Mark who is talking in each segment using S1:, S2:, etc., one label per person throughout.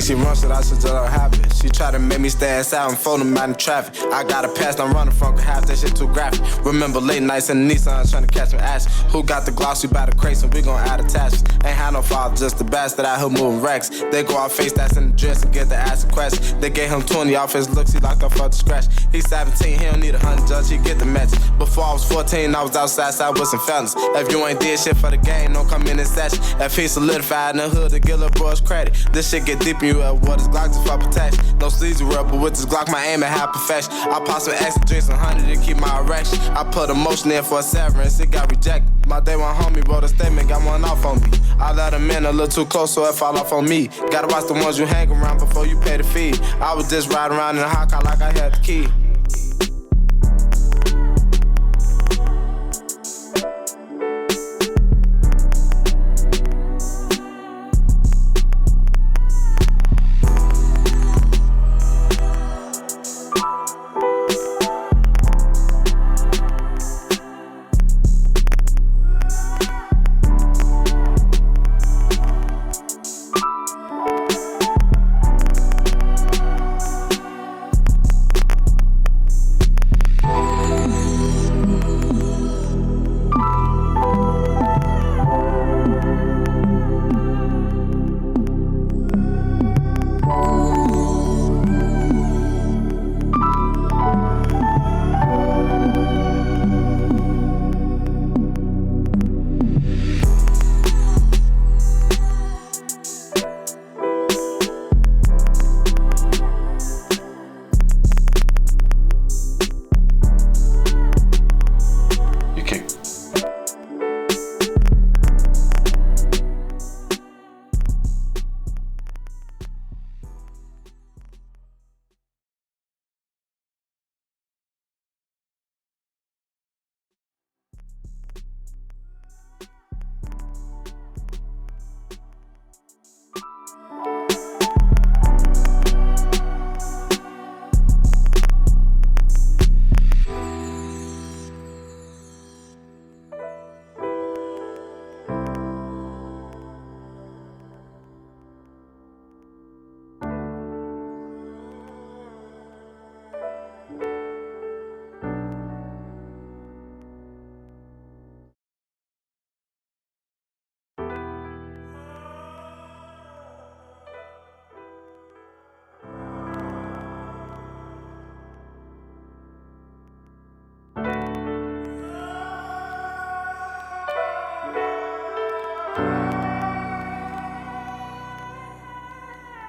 S1: she runs it, I should just let her have it. She try to make me stay inside and fold them out in traffic. I got a past I'm running from, half that shit too graphic. Remember late nights in the Nissan trying to catch some ass. Who got the gloss, we by the crates and we gon' add attachments. Ain't had no father, just the bastard out here moving racks. They go out face that's in the dress and get the ass request. They gave him 20 off his looks, he locked up for the scratch. He's 17, he don't need 100 judge, he get the match. Before I was 14, I was outside with some fellas. If you ain't did shit for the game, don't come in this session. If he solidified in the hood to give little bros credit. This shit get deep in you, what is Glock to for protection. No sleeves real, but with this Glock my aim at high perfection. I pop some extra drinks and 100 to keep my erection. I put emotion in for a severance, it got rejected. My day one homie wrote a statement, got one off on me. I let him in a little too close, so it fall off on me. Gotta watch the ones you hang around before you pay the fee. I was just riding around in a hot car like I had the key.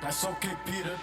S2: That's okay, Peter.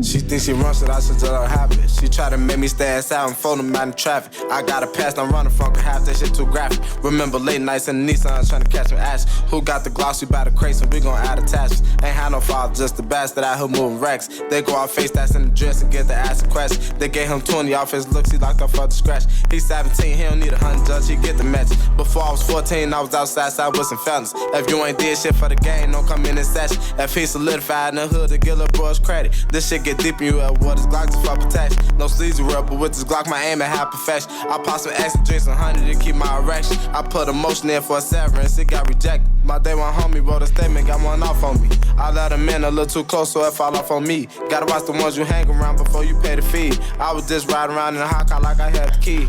S1: She thinks she runs it, I should just let her have it. She try to make me stay inside and fold them out in traffic. I got a past I'm running from, half that shit too graphic. Remember late nights in the Nissan trying to catch some ass. Who got the gloss, we by the crates and we gon' add attachments. Ain't had no father, just the bastard out here moving racks. They go out face that's in the dress and get the ass request. They gave him 20 off his looks, he locked up for the scratch. He's 17, he don't need 100 judge, he get the match. Before I was 14, I was outside with some fellas. If you ain't did shit for the game, don't come in this session. If he solidified in the hood to give little bros credit. This shit get deep in you, what is Glock to for protection. No sleeves real, but with this Glock my aim at high perfection. I pop some extra drinks and 100 to keep my erection. I put emotion in for a severance, it got rejected. My day one homie wrote a statement, got one off on me. I let him in a little too close, so it fall off on me. Gotta watch the ones you hang around before you pay the fee. I was just riding around in a hot car like I had the key.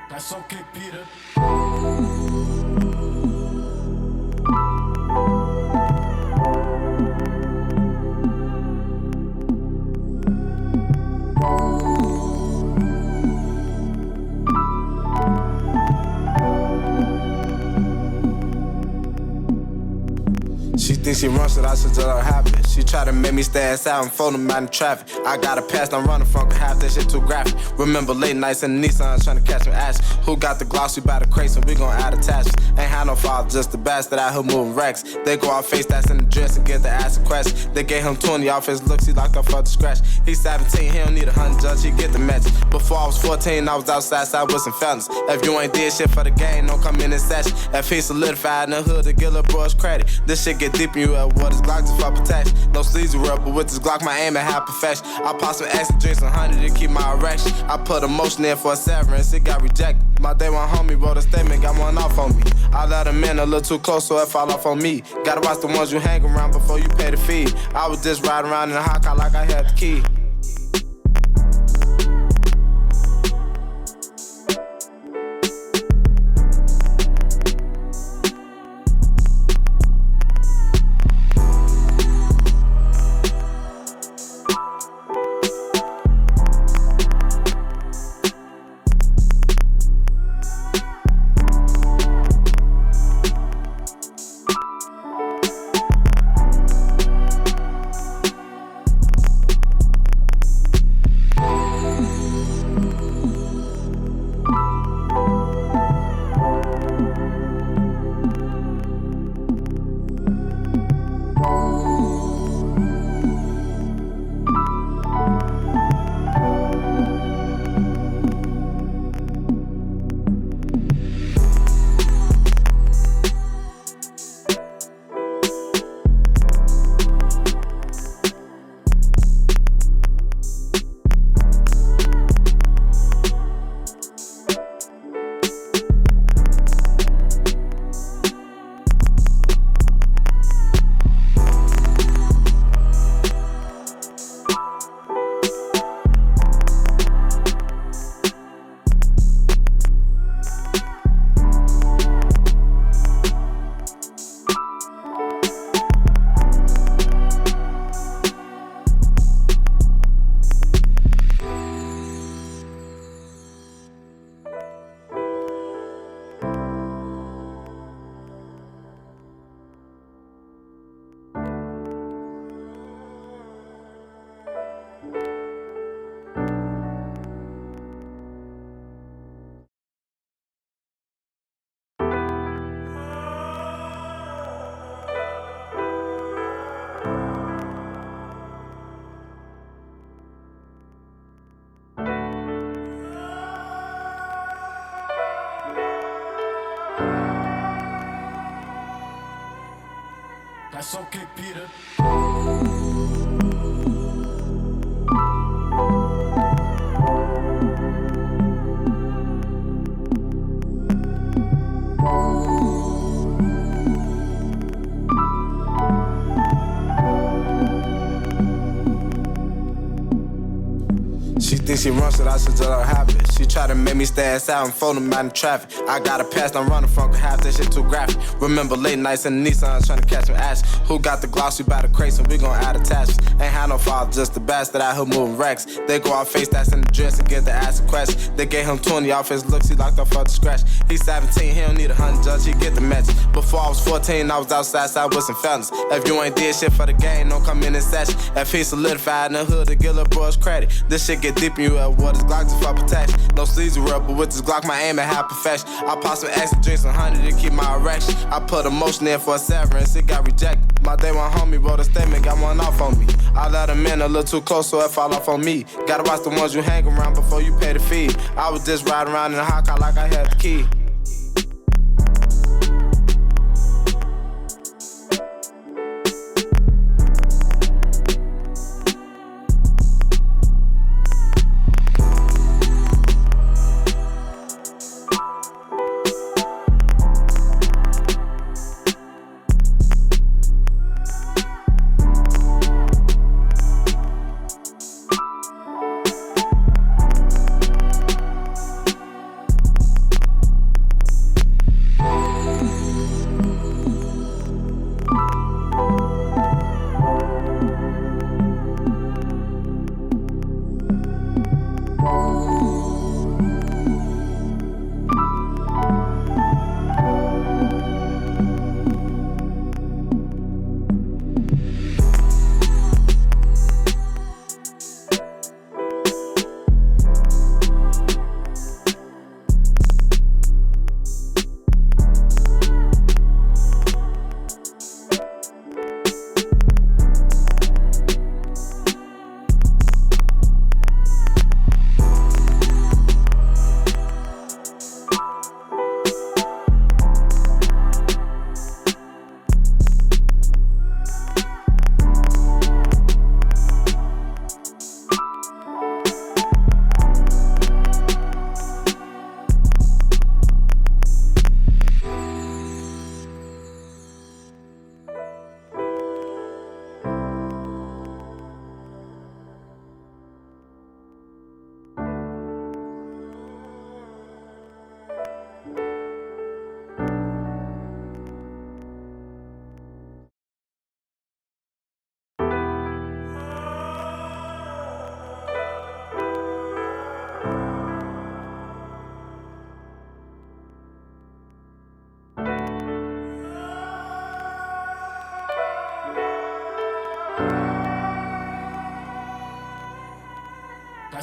S2: Nação caipira.
S1: She thinks she runs, so I should let her happen. She try to make me stay outside and phone them out in traffic. I got a past I'm running from, cause half that shit too graphic. Remember late nights in the Nissan trying to catch some ass. Who got the gloss? We by the crates and we gon' add attachments. Ain't had no father, just the bastard out here moving racks. They go out face that's in the dress and get the ass a quest. They gave him 20 off his looks, he locked up for the scratch. He's 17, he don't need 100 judge, he get the message. Before I was 14, I was outside with some fellas. If you ain't did shit for the game, don't come in this session. If he solidified in the hood to give little bros credit. This shit get deep in you at what is Glock just for protection. No sleeves were up, but with this Glock, my aim at half perfection. I pop some extra drinks, 100 to keep my erection. I put a motion in for a severance, it got rejected. My day one homie wrote a statement, got one off on me. I let him in a little too close, so it fall off on me. Gotta watch the ones you hang around before you pay the fee. I was just riding around in a hot car like I had the key.
S2: Nação caipira.
S1: She thinks she runs, so I should let her happen. She try to make me stay outside and phone them out in traffic. I got a past I'm running from, cause half that shit too graphic. Remember late nights in the Nissan trying to catch some ass. Who got the gloss? We by the crates and we gon' add attachments. Ain't had no father, just the bastard out here moving racks. They go out face that's in the dress and get the ass a quest. They gave him 20 off his looks, he locked up for the scratch. He's 17, he don't need 100 judge, he get the message. Before I was 14, I was outside with some fellas. If you ain't did shit for the game, don't come in this session. If he solidified in the hood to give little bros credit. This shit get deep in you at what is Glock just for protection. No sleeves were up, but with this Glock, my aim at half perfection. I pop some extra drinks, 100 to keep my erection. I put a motion in for a severance, it got rejected. My day one homie wrote a statement, got one off on me. I let him in a little too close, so it fall off on me. Gotta watch the ones you hang around before you pay the fee. I was just riding around in a hot car like I had the key.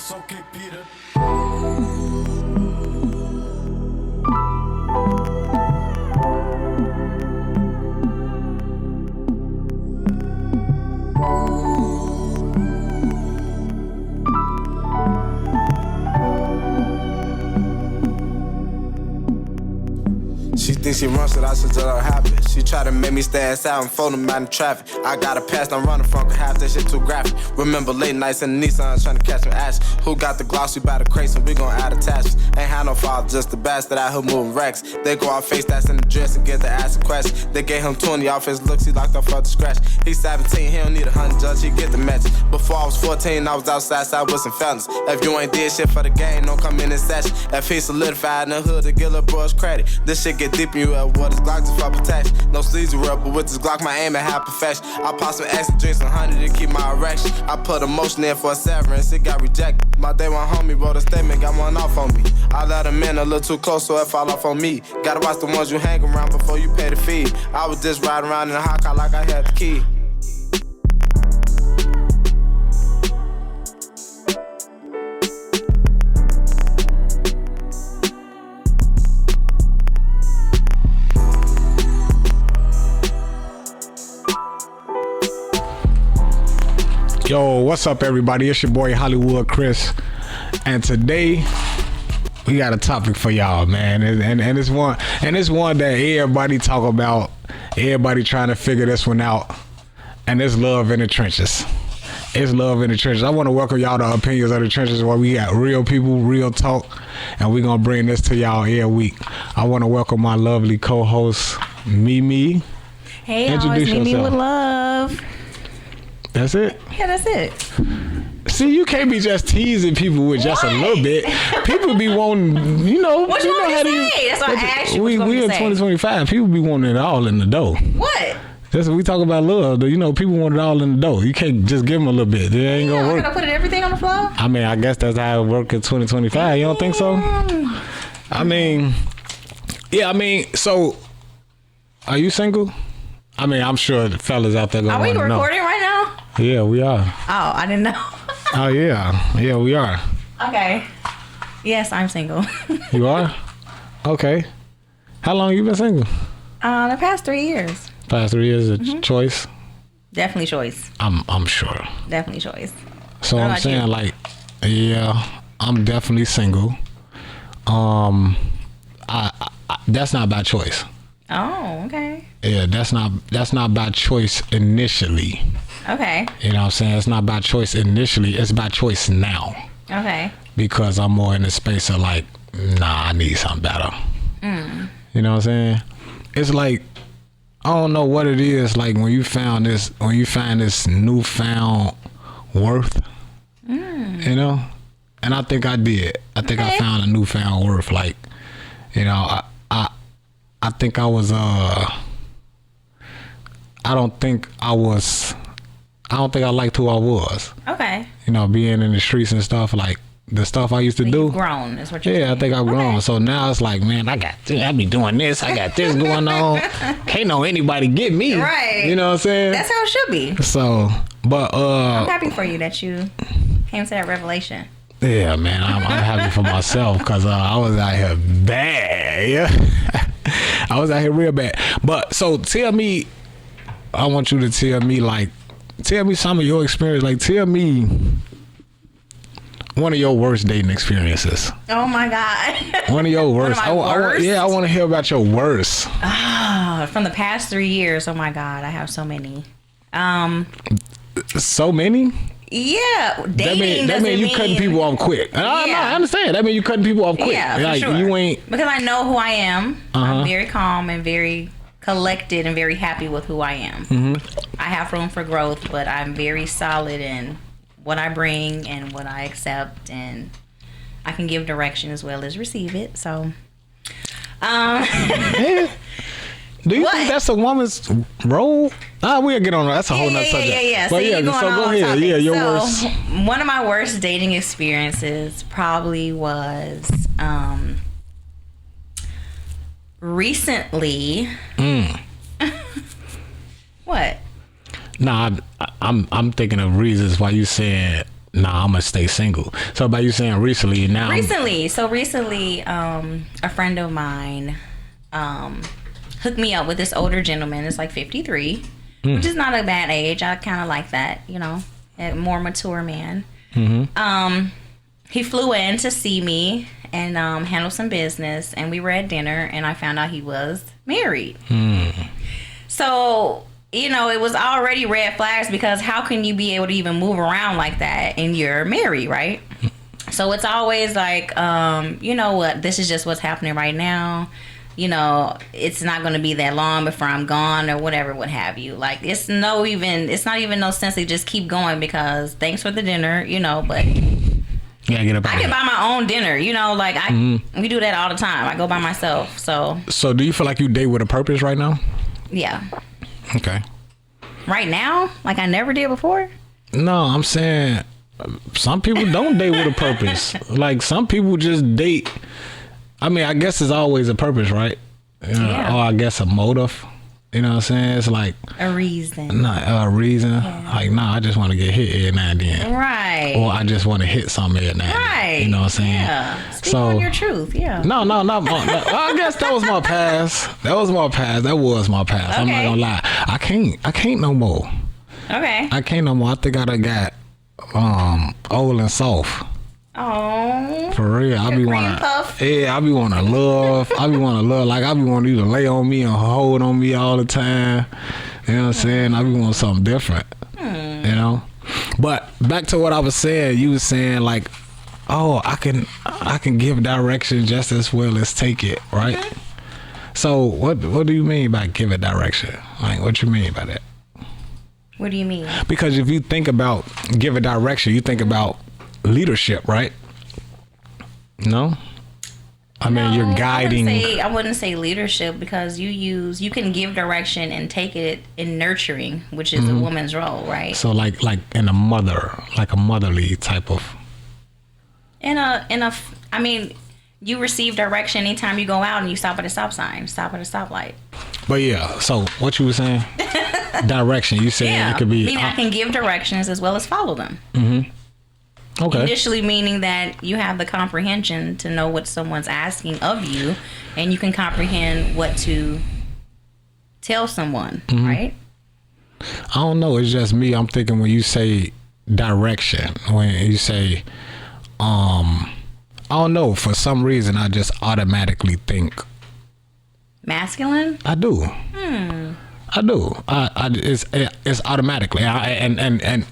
S2: That's okay, Peter.
S1: She thinks she runs it, I should let her have it. She try to make me stand out and fold them out in traffic. I got a pass, I'm running from half that shit too graphic. Remember late nights in the Nissan trying to catch some ass. Who got the gloss? We by the crates and we gon' add attachments. Ain't had no father, just the bastard out here moving racks. They go out face that's in the dress and get the ass a question. They gave him 20 off his looks, he locked up for the scratch. He's 17, he don't need 100 judge, he get the message. Before I was 14, I was outside with some fellas. If you ain't did shit for the game, don't come in and session. If he solidified in the hood to give little bros credit. This shit get deep in you at what is Glock just for protection. No sleazy world, but with this Glock, my aim at high perfection. I pop some extra drinks, 100 to keep my erection. I put a motion in for a severance, it got rejected. My day one homie wrote a statement, got one off on me. I let him in a little too close, so it fall off on me. Gotta watch the ones you hang around before you pay the fee. I was just riding around in a hot car like I had the key.
S3: Yo, what's up, everybody? It's your boy Hollywood Chris, and today we got a topic for y'all, man. And it's one that everybody talk about. Everybody trying to figure this one out, and it's love in the trenches. It's love in the trenches. I want to welcome y'all to Opinions of the Trenches, where we got real people, real talk, and we're gonna bring this to y'all every week. I want to welcome my lovely co-host Mimi.
S4: Hey, y'all, it's Mimi with love.
S3: That's it?
S4: Yeah, that's it.
S3: See, you can't be just teasing people with just a little bit. People be wanting, you know.
S4: What you want me to say? That's why I asked you.
S3: We in 2025. People be wanting it all in the dough.
S4: What?
S3: That's what we talk about love. You know, people want it all in the dough. You can't just give them a little bit. It ain't gonna work.
S4: I'm gonna put everything on the floor.
S3: I mean, I guess that's how it work in 2025. You don't think so? I mean, yeah. I mean, so are you single? I mean, I'm sure the fellas out there gonna want to know.
S4: Are we recording right now?
S3: Yeah, we are.
S4: Oh, I didn't know.
S3: Oh yeah, yeah, we are.
S4: Okay. Yes, I'm single.
S3: You are? Okay. How long you been single?
S4: The past 3 years.
S3: Past 3 years, a choice.
S4: Definitely choice.
S3: I'm sure.
S4: Definitely choice.
S3: So
S4: What
S3: I'm
S4: about
S3: saying,
S4: you?
S3: like, yeah, I'm definitely single. I that's not by choice.
S4: Oh, okay.
S3: Yeah, that's not by choice initially.
S4: Okay.
S3: You know what I'm saying? It's not by choice initially. It's by choice now.
S4: Okay.
S3: Because I'm more in the space of like, nah, I need something better. You know what I'm saying? It's like, I don't know what it is. Like when you find this newfound worth, you know? And I think I did. I think I found a newfound worth. Like, you know, I think I was, I don't think I liked who I was.
S4: Okay.
S3: You know, being in the streets and stuff, like the stuff I used to do.
S4: You've grown, is what you're saying.
S3: Yeah, I think I've grown.
S4: Okay.
S3: So now it's like, man, I be doing this. I got this going on. Can't know anybody get me.
S4: Right.
S3: You know what I'm saying?
S4: That's how it should be.
S3: So, but
S4: I'm happy for you that you came to that revelation.
S3: yeah, man, I'm happy for myself because I was out here bad. Yeah, I was out here real bad. But so tell me, I want you to tell me some of your experience. Like, tell me one of your worst dating experiences.
S4: Oh my God.
S3: One of your worst.
S4: One of my worst?
S3: I want to hear about your worst.
S4: From the past 3 years. Oh my God, I have so many.
S3: So many?
S4: Yeah, dating
S3: That mean you cutting people off quick. I understand. That mean you cutting people off quick.
S4: Yeah,
S3: like,
S4: for sure.
S3: You ain't.
S4: Because I know who I am. I'm very calm and very collected and very happy with who I am. I have room for growth, but I'm very solid in what I bring and what I accept, and I can give direction as well as receive it. So,
S3: Do you think that's a woman's role? We'll get on that. That's a whole nother subject.
S4: Yeah.
S3: But
S4: So,
S3: go ahead. Yeah, your worst.
S4: One of my worst dating experiences probably was recently. What?
S3: Nah, I'm thinking of reasons why you said nah, I'm gonna stay single. So by you saying recently, now
S4: Recently, a friend of mine hooked me up with this older gentleman. It's like 53, which is not a bad age. I kind of like that, you know, a more mature man. He flew in to see me and handle some business, and we were at dinner, and I found out he was married. So, you know, it was already red flags, because how can you be able to even move around like that and you're married, right? So it's always like, you know what, this is just what's happening right now. You know, it's not going to be that long before I'm gone or whatever, what have you. Like, it's not even no sense to just keep going, because thanks for the dinner, you know, but
S3: yeah, get up.
S4: I can buy my own dinner, you know, like we do that all the time. I go by myself. So
S3: do you feel like you date with a purpose right now?
S4: yeah.
S3: Okay.
S4: Right now, like I never did before.
S3: No, I'm saying some people don't date with a purpose. Like, some people just date. I mean, I guess it's always a purpose, right? You know,
S4: Yeah.
S3: or I guess a motive. You know what I'm saying? It's like
S4: A reason.
S3: not a reason.
S4: Yeah.
S3: Like, nah, I just want to get hit every now and then.
S4: Right.
S3: Or I just want to hit something every now and then.
S4: Right.
S3: You know what I'm saying?
S4: Yeah. Speak
S3: So-
S4: on your truth. Yeah.
S3: No, not my. I guess that was my past. That was my past. I'm not
S4: Okay.
S3: gonna lie. I can't no more.
S4: Okay.
S3: I can't no more. I think I done got old and soft.
S4: Oh.
S3: For real. I be
S4: cream
S3: wanna.
S4: puff.
S3: Yeah, I be wanna love. Like, I be wanting you to lay on me and hold on me all the time. You know what I'm saying? I be wanting something different. You know. But back to what I was saying. You was saying like, oh, I can give direction just as well as take it, right? So what do you mean by give it direction? Like, what you mean by that?
S4: What do you mean?
S3: Because if you think about give a direction, you think about leadership, right? No? I mean,
S4: No,
S3: you're guiding.
S4: I wouldn't say leadership, because you can give direction and take it in nurturing, which is a woman's role, right?
S3: So like in a motherly type of.
S4: I mean, you receive direction anytime you go out and you stop at a stop sign, stop at a stoplight.
S3: But yeah, so what you were saying? Direction. You said
S4: Yeah.
S3: it could be.
S4: I mean, I can give directions as well as follow them.
S3: Okay.
S4: Initially, meaning that you have the comprehension to know what someone's asking of you, and you can comprehend what to tell someone, right?
S3: I don't know. It's just me. I'm thinking when you say direction, when you say, I don't know. For some reason, I just automatically think.
S4: Masculine?
S3: I do. I do. It's automatically. And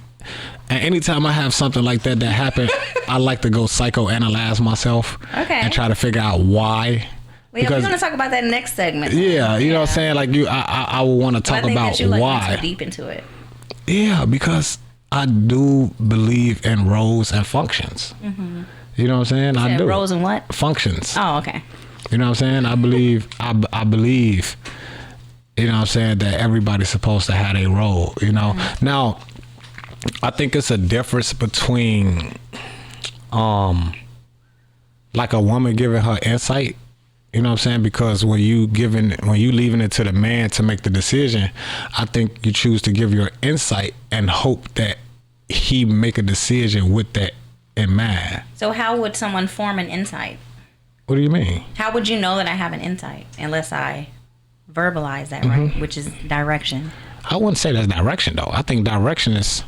S3: anytime I have something like that happen, I like to go psychoanalyze myself.
S4: Okay.
S3: And try to figure out why.
S4: Well, we're going to talk about that next segment.
S3: Yeah, you know what I'm saying? Like I would want to
S4: But
S3: talk
S4: I think
S3: about
S4: that you like
S3: why.
S4: too deep into it.
S3: Yeah, because I do believe in roles and functions. You know what I'm saying? I
S4: Said
S3: do.
S4: roles and what?
S3: Functions.
S4: Oh, okay.
S3: You know what I'm saying? I believe, you know what I'm saying, that everybody's supposed to have a role, you know? Now, I think it's a difference between, like a woman giving her insight, you know what I'm saying? Because when you leaving it to the man to make the decision, I think you choose to give your insight and hope that he make a decision with that in mind.
S4: So how would someone form an insight?
S3: What do you mean?
S4: How would you know that I have an insight unless I verbalize that, right? Which is direction.
S3: I wouldn't say that's direction though. I think direction is.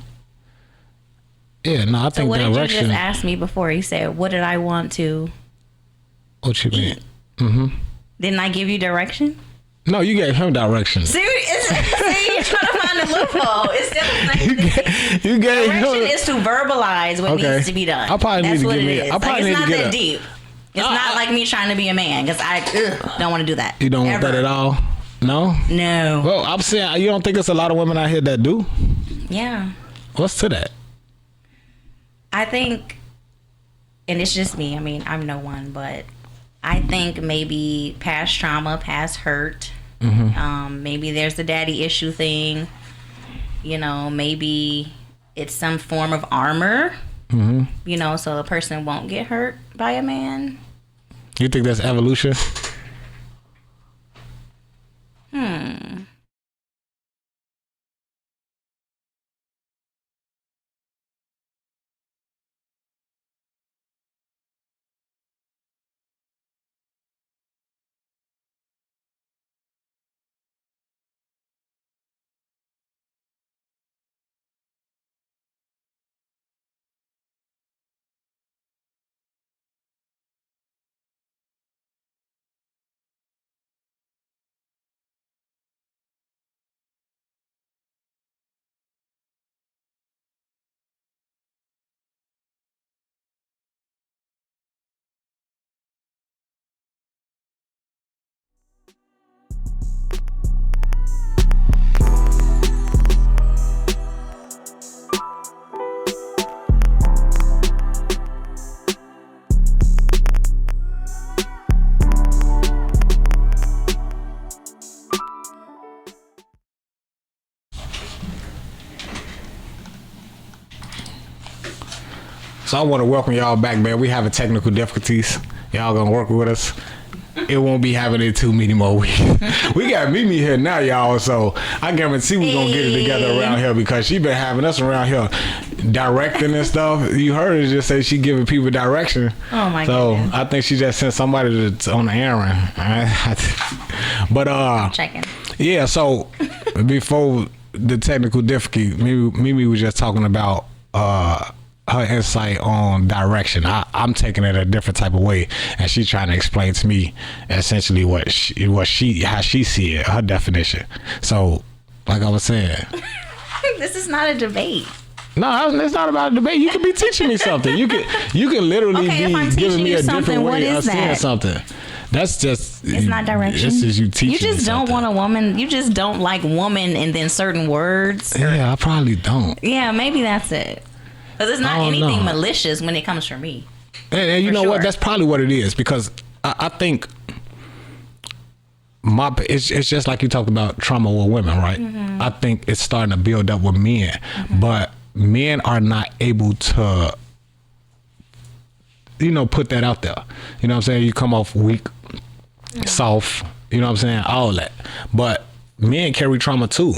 S3: Yeah, no, I
S4: So
S3: think
S4: what did you
S3: direction.
S4: just ask me before? You said, what did I want to
S3: What you mean?
S4: eat? Didn't I give you direction?
S3: No, you gave him direction.
S4: See, you're trying to find a loophole. It's still the same thing.
S3: You gave
S4: Direction
S3: him.
S4: is to verbalize what
S3: Okay.
S4: needs to be done.
S3: I probably
S4: That's
S3: need to
S4: what
S3: give
S4: it
S3: me-
S4: is.
S3: I probably
S4: Like,
S3: need
S4: it's
S3: to
S4: not
S3: get
S4: that
S3: a-
S4: deep. It's not like me trying to be a man, because I don't want to do that.
S3: You don't want that
S4: Ever.
S3: at all? No?
S4: No.
S3: Well, I'm saying, you don't think it's a lot of women out here that do?
S4: Yeah.
S3: What's to that?
S4: I think, and it's just me, I mean, I'm no one, but I think maybe past trauma, past hurt, maybe there's the daddy issue thing, you know, maybe it's some form of armor, you know, so a person won't get hurt by a man.
S3: You think that's evolution? So I want to welcome y'all back, man. We having technical difficulties. Y'all gonna work with us. It won't be happening too many more weeks. We got Mimi here now, y'all. So I guarantee we gonna get it together around here because she been having us around here directing and stuff. You heard her just say she giving people direction.
S4: Oh my
S3: so
S4: goodness.
S3: I think she just sent somebody that's on the errand. But
S4: Checking.
S3: yeah. So before the technical difficulty, Mimi was just talking about her insight on direction. I'm taking it a different type of way, and she's trying to explain to me essentially how she see it, her definition. So, like I was saying,
S4: This is not a debate.
S3: no, it's not about a debate. You could be teaching me something. You can literally
S4: Okay, if I'm
S3: be
S4: teaching
S3: giving me
S4: you
S3: a
S4: something,
S3: different
S4: what
S3: way
S4: is
S3: of seeing
S4: that?
S3: something. That's just
S4: It's not direction.
S3: This is you teaching.
S4: You just
S3: me
S4: don't
S3: something.
S4: want a woman. You just don't like woman and then certain words.
S3: Yeah, I probably don't.
S4: Yeah, maybe that's it. Because it's not
S3: I don't
S4: anything
S3: know.
S4: malicious when it comes from me.
S3: And you
S4: For
S3: know what?
S4: sure.
S3: That's probably what it is because I think it's just like you talked about trauma with women, right?
S4: Mm-hmm.
S3: I think it's starting to build up with men, but men are not able to, put that out there. You know what I'm saying? You come off weak, soft, you know what I'm saying? All that. But men carry trauma too.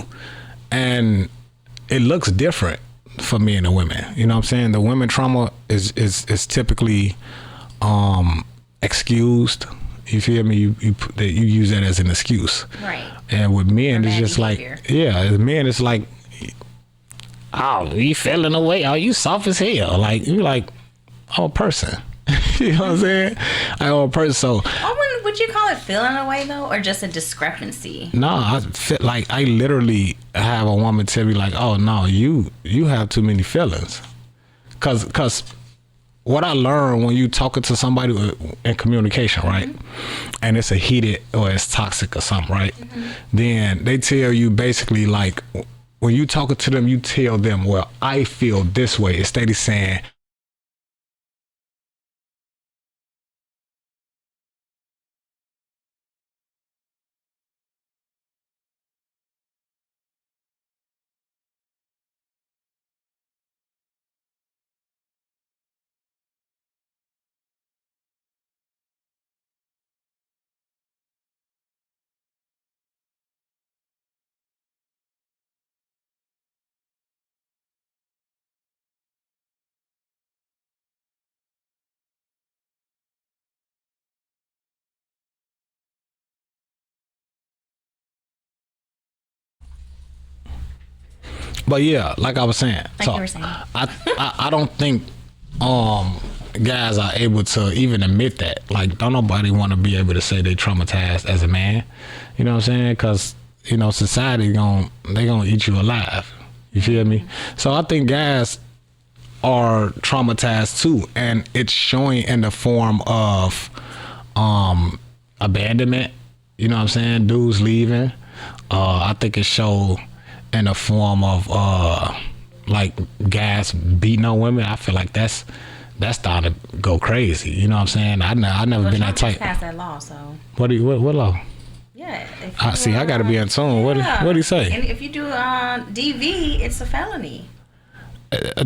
S3: And it looks different for men and women. You know what I'm saying? The women trauma is typically excused. You feel me? You use that as an excuse.
S4: Right.
S3: And with men, it's
S4: bad
S3: just
S4: behavior.
S3: with men, it's like, oh, you feeling away? Oh, you soft as hell. Like, you're like, I'm a person. You know what I'm saying? I'm a person. So,
S4: Would you call it feeling away though, or just a discrepancy?
S3: no, I feel like I literally have a woman tell me like, oh, no, you have too many feelings. Cause what I learned when you talking to somebody in communication, right? And it's a heated or it's toxic or something, right? Then they tell you basically like, when you talking to them, you tell them, well, I feel this way. Instead of saying, but yeah, like I was saying.
S4: Like you were saying.
S3: I don't think guys are able to even admit that. Like, don't nobody want to be able to say they traumatized as a man. You know what I'm saying? Because society they gonna eat you alive. You feel me? So I think guys are traumatized too, and it's showing in the form of abandonment. You know what I'm saying? Dudes leaving. I think it showed in the form of like guys beating on women. I feel like that's starting to go crazy. You know what I'm saying? I never
S4: Well,
S3: been
S4: Trump
S3: that type.
S4: just passed that law, so
S3: What law?
S4: yeah. If
S3: I
S4: you,
S3: see. I got to be in tune. What did he say?
S4: And if you do DV, it's a felony.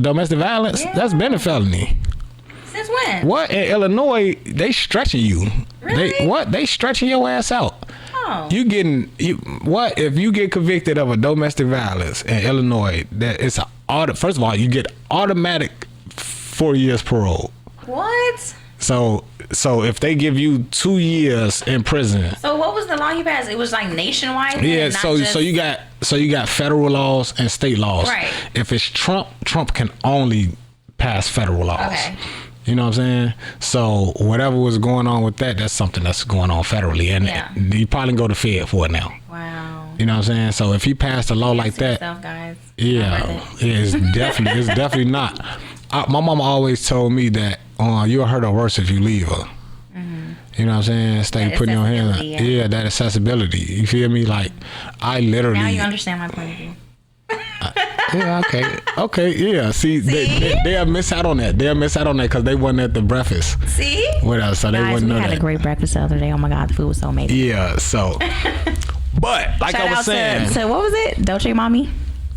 S3: Domestic violence?
S4: Yeah.
S3: That's been a felony.
S4: Since when?
S3: What in Illinois? They stretching you.
S4: Really?
S3: They stretching your ass out.
S4: Oh.
S3: What if you get convicted of a domestic violence in Illinois? That it's first of all, you get automatic 4 years parole.
S4: What?
S3: So if they give you 2 years in prison,
S4: So what was the law he passed? It was like nationwide.
S3: yeah.
S4: not
S3: So
S4: just-
S3: you got federal laws and state laws.
S4: Right.
S3: If it's Trump can only pass federal laws.
S4: Okay.
S3: You know what I'm saying? So whatever was going on with that, that's something that's going on federally, and
S4: Yeah.
S3: you probably go to Fed for it now.
S4: Wow.
S3: You know what I'm saying? So if he passed a law like that,
S4: Yourself, guys.
S3: yeah,
S4: Not worth it.
S3: it's definitely not. My mama always told me that you'll hurt her worse if you leave her. You know what I'm saying? Stay
S4: That
S3: putting your hands.
S4: accessibility,
S3: Yeah, that accessibility. You feel me? Like I literally.
S4: Now you understand my point of view.
S3: Yeah. Okay. Yeah. See, they'll miss out on that. They'll miss out on that because they wasn't at the breakfast
S4: See?
S3: with us, so they
S4: Guys,
S3: wouldn't
S4: we
S3: know
S4: had
S3: that.
S4: a great breakfast the other day. Oh my God, the food was so amazing.
S3: Yeah. So, but like
S4: Shout
S3: I was
S4: out
S3: saying,
S4: to what was it? Dolce Mommy?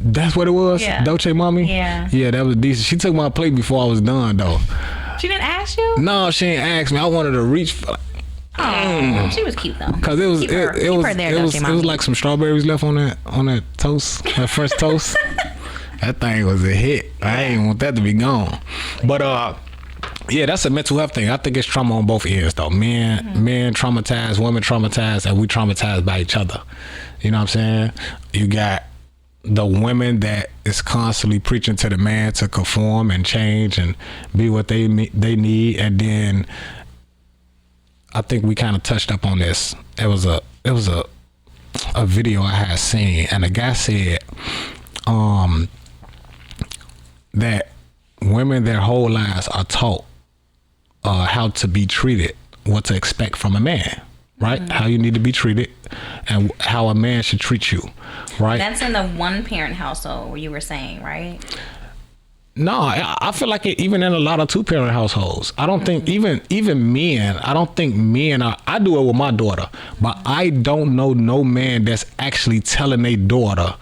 S3: That's what it was?
S4: Yeah.
S3: Dolce Mommy?
S4: Yeah.
S3: Yeah, that was decent. She took my plate before I was done, though.
S4: She didn't ask you?
S3: No, she ain't asked me. I wanted to reach for,
S4: Oh, she was cute though.
S3: because it was
S4: Keep her there,
S3: it was
S4: Dolce Mommy.
S3: like some strawberries left on that toast, that French toast. That thing was a hit. I ain't want that to be gone. But yeah, that's a mental health thing. I think it's trauma on both ends though. Men traumatized, women traumatized, and we traumatized by each other. You know what I'm saying? You got the women that is constantly preaching to the man to conform and change and be what they need, and then I think we kind of touched up on this. It was a video I had seen, and the guy said that women their whole lives are taught how to be treated, what to expect from a man, right? How you need to be treated and how a man should treat you, right?
S4: That's in the one parent household where you were saying, right?
S3: No, I feel like it, even in a lot of two parent households. I don't think even men, I don't think men are, I do it with my daughter, but I don't know no man that's actually telling their daughter,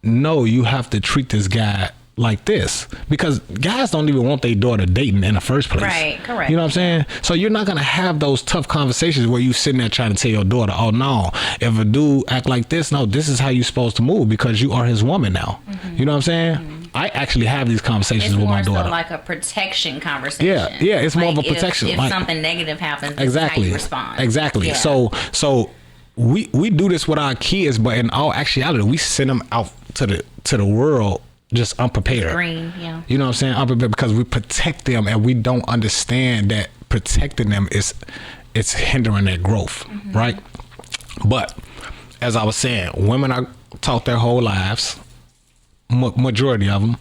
S3: no, you have to treat this guy like this, because guys don't even want their daughter dating in the first place.
S4: Right, correct.
S3: You know what I'm saying? So you're not gonna have those tough conversations where you sitting there trying to tell your daughter, oh no, if a dude act like this, no, this is how you supposed to move because you are his woman now. You know what I'm saying? I actually have these conversations with my daughter.
S4: It's more so like a protection conversation.
S3: Yeah, it's more of a protection.
S4: If
S3: like,
S4: something negative happens,
S3: exactly,
S4: how you respond.
S3: Exactly.
S4: Yeah.
S3: So we do this with our kids, but in all actuality, we send them out to the world just unprepared.
S4: Green, yeah.
S3: You know what I'm saying? Unprepared because we protect them and we don't understand that protecting them it's hindering their growth, right? But as I was saying, women are taught their whole lives, majority of them,